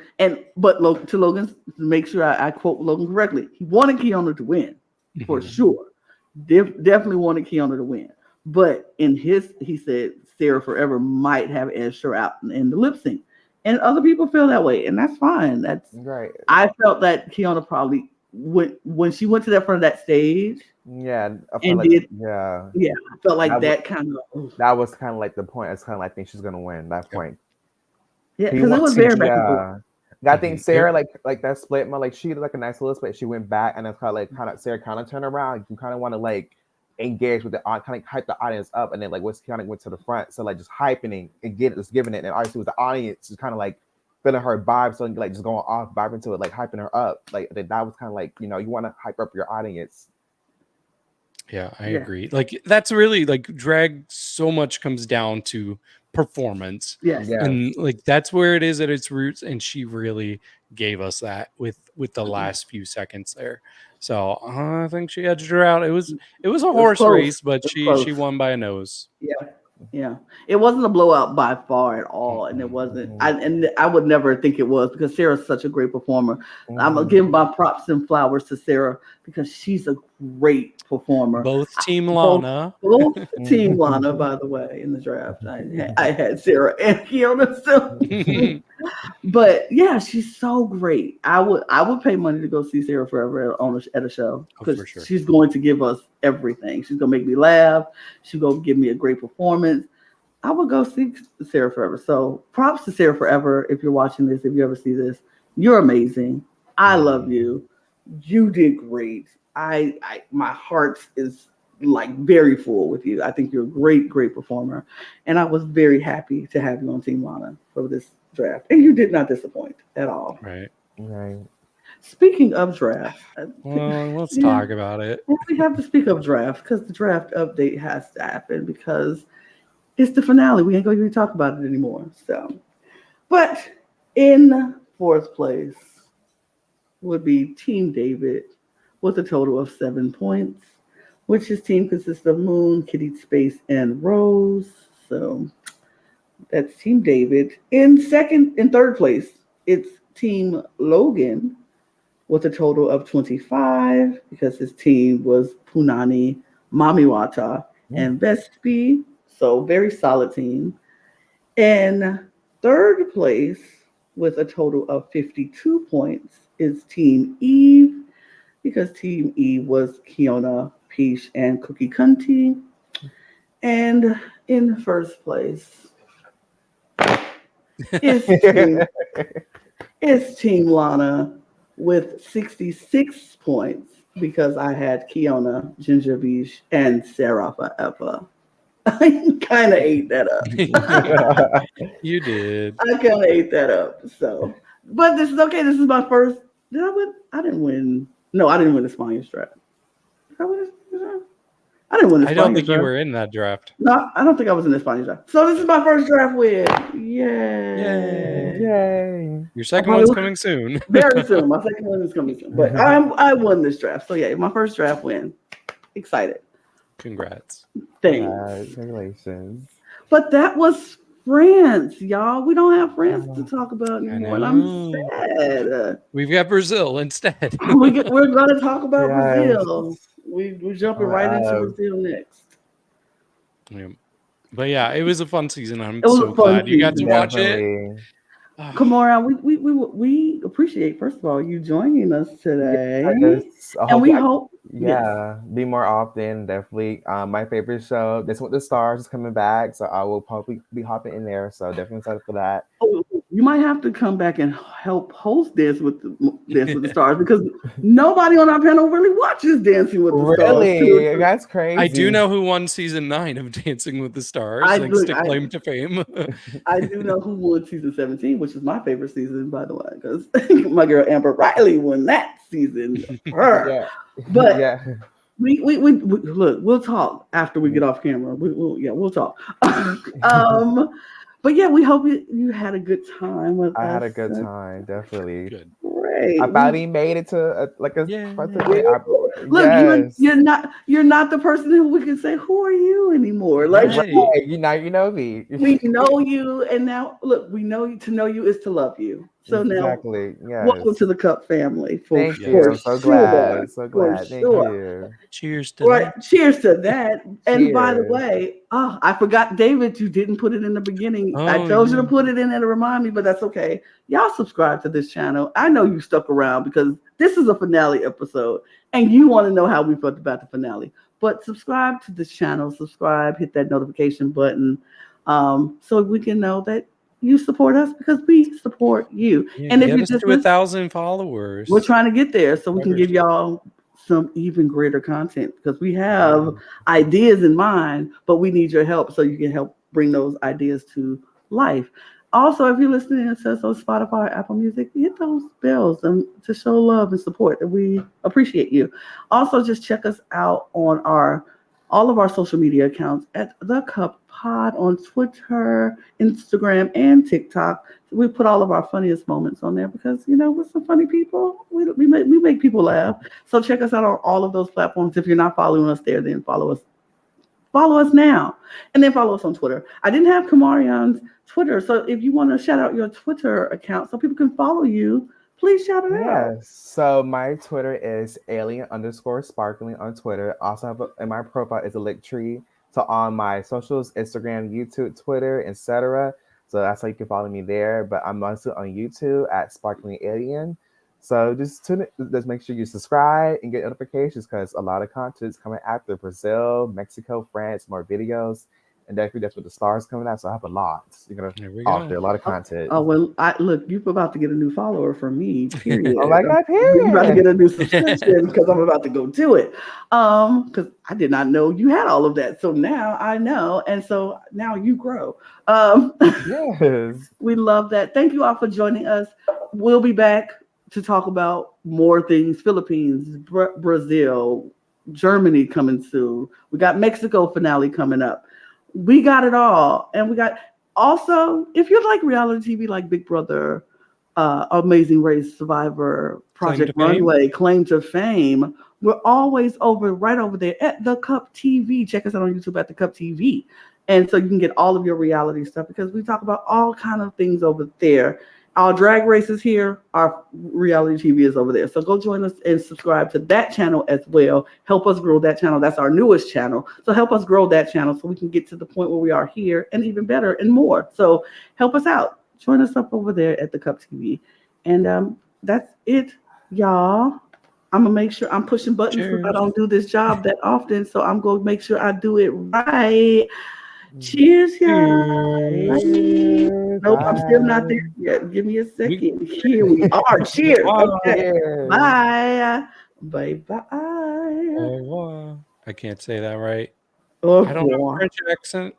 but to Logan's, to make sure I quote Logan correctly, he wanted Keiona to win for Mhm. sure. Definitely wanted Keiona to win. But he said Sara Forever might have edged her out in the lip sync, and other people feel that way, and that's fine. Right. I felt that Keiona probably when she went to that front of that stage Yeah, I feel and like did, yeah, yeah, I felt like that was that kind of, that was kind of like the point. It's kind of like I think she's gonna win that Yep. point. yeah, He because it wants was very back and forth. yeah. I think Mhm. Sarah like that split, like she did like a nice little split. She went back and it's kind of Sarah kind of turned around. You kind of want to like engage with the kind of hype the audience up, and then like what's kind of went to the front. So like just hyping and just giving it, and obviously with the audience just kind of like feeling her vibe, so like just going off, vibing to it, like hyping her up. Like that was kind of like you want to hype up your audience. Yeah, I Yeah, agree. Like that's really like drag so much comes down to performance. yes, Yeah. And like that's where it is at its roots, and she really gave us that with the last few seconds there. So I think she edged her out. It was a it was horse close. race, but It was she close. won by a nose. Yeah, yeah. It wasn't a blowout by far at all, and it Mm-mm. wasn't. Mhm. I would never think it was because Sarah's such a great performer. I'm gonna give Mhm. my props and flowers to Sarah because she's a great performer. Both Team Both Lana. both Team Lana, Mhm. by the way, in the draft. I had Sarah and Keiona. So, but yeah, she's so great. I would pay money to go see Sarah Forever at a show Oh, because for sure. she's going to give us everything. She's gonna make me laugh. She's gonna give me a great performance. I would go see Sarah Forever. So props to Sarah Forever. If you're watching this, if you ever see this, you're amazing. I love you. You did great. My heart is like very full with you. I think you're a great performer. And I was very happy to have you on Team Lana for this draft. And you did not disappoint at all. Right. Right. Speaking of drafts, Well, let's yeah, talk about it. we have to speak of drafts because the draft update has to happen because it's the finale. We ain't going to even talk about it anymore. So, but in fourth place would be Team David with a total of 7 points, which his team consists of Moon, Kitty Space, and Rose. So that's Team David. In third place, it's Team Logan with a total of 25 because his team was Punani, Mami Watta, and Vespi. So very solid team. In third place with a total of 52 points is Team Eve because Team Eve was Keiona, Piche, and Cookie Kunty. And in first place is Team, is Team Lana with 66 points because I had Keiona, Ginger Beach, and Sara Forever. I kind of ate that up. You did. I kind of ate that up. So, but this is okay. This is my first. Did I win? I didn't win. No, I didn't win the Spanish draft. Did I win the Spanish draft? I didn't win the I don't Spanish think you draft. were in that draft. No, I don't think I was in the Spanish draft. So this is my first draft win. Yay! Yay. Yay. Your second probably one's will- coming soon. Very soon. My second one is coming soon. But I won this draft. So yeah, my first draft win. Excited. Congrats. Thanks. Congratulations. But that was France, y'all. We don't have France to talk about anymore. And I'm know. sad. We've got Brazil instead. We're going to talk about Yes. Brazil. We're jumping Oh, right into Brazil next. Yeah. But yeah, it was a fun season. I'm was so a fun glad you got to season. watch it. Definitely. KaMorian, we appreciate, first of all, you joining us today. Yes. I And hope we I- hope Yeah, be more often, definitely. My favorite show, This with the Stars, is coming back, so I will probably be hopping in there. So definitely excited for that. Oh, you might have to come back and help host Dance with the Stars because nobody on our panel really watches Dancing with the Stars. Really? That's I do crazy. know who won season 9 of Dancing with the Stars, I thanks look, to Claim to Fame. I do know who won season 17, which is my favorite season, by the way, because my girl Amber Riley won that season. Her, Yeah, but yeah. we look. We'll talk after we get off camera. We'll talk. But yeah, we hope you had a good time with I had us. a good time, definitely. Good. I Great. finally made it to a Yeah. today. Look, Yes. you're not the person who we can say who are you anymore. Like Right. Right, you know me. we know you, and now look, we know you. To know you is to love you. So now, Exactly. welcome to Yes. the Cup family Thank you. Yes. for I'm so sure, glad. So for glad. Thank sure. you. Cheers to Right. that. Cheers to that. And by the Cheers. way, I forgot, David, you didn't put it in the beginning. I Oh, told you yeah. to put it in there to remind me, but that's okay. Y'all subscribe to this channel. I know you stuck around because this is a finale episode and you want to know how we felt about the finale. But subscribe to this channel, subscribe, hit that notification button, so we can know that you support us because we support you. Yeah, And if get you us just to 1,000 followers. we're trying to get there so we can give Subscribers. y'all some even greater content because we have ideas in mind, but we need your help so you can help bring those ideas to life. Also, if you're listening to us on Spotify, Apple Music, hit those bells and to show love and support that we appreciate you. Also, just check us out on all of our social media accounts at The Cup Pod on Twitter, Instagram, and TikTok. We put all of our funniest moments on there because we're some funny people. We make people laugh. So check us out on all of those platforms. If you're not following us there, then follow us. Follow us now, and then follow us on Twitter. I didn't have KaMorian's Twitter, so if you want to shout out your Twitter account so people can follow you, please shout it out. Yes. So my Twitter is alien_sparkling on Twitter. Also have in my profile is a link tree. So on my socials, Instagram, YouTube, Twitter, etc. So that's how you can follow me there. But I'm also on YouTube at Sparkling Alien. So just tune it, just make sure you subscribe and get notifications because a lot of content is coming after Brazil, Mexico, France, more videos. And definitely that's what the stars coming out. So I have a lot. You're gonna There we offer go. a lot of content. Oh well, look, you're about to get a new follower from me. Oh Period. my God, You're about to period. get a new subscription because I'm about to go do it. Because I did not know you had all of that, so now I know, and so now you grow. Yes. We love that. Thank you all for joining us. We'll be back to talk about more things: Philippines, Brazil, Germany coming soon. We got Mexico finale coming up. We got it all, and we got also, if you like reality TV like Big Brother, Amazing Race, Survivor, Claim to Project Fame. Runway, Claim to Fame, we're always right over there at The Cup TV. Check us out on YouTube at The Cup TV. And so you can get all of your reality stuff because we talk about all kind of things over there. Our drag races here, our reality TV is over there. So go join us and subscribe to that channel as well. Help us grow that channel. That's our newest channel. So help us grow that channel so we can get to the point where we are here and even better and more. So help us out. Join us up over there at the Cup TV. And that's it, y'all. I'm gonna make sure I'm pushing buttons because I Cheers. don't do this job that often. So I'm gonna make sure I do it right. Cheers, y'all. Bye. Cheers. Nope, I'm still not there Bye. yet. Give me a We- second. Here we are. Cheers. Bye. Okay. Cheers. Bye. Bye bye. Au revoir. I can't say that right. Au I don't have a revoir. French accent.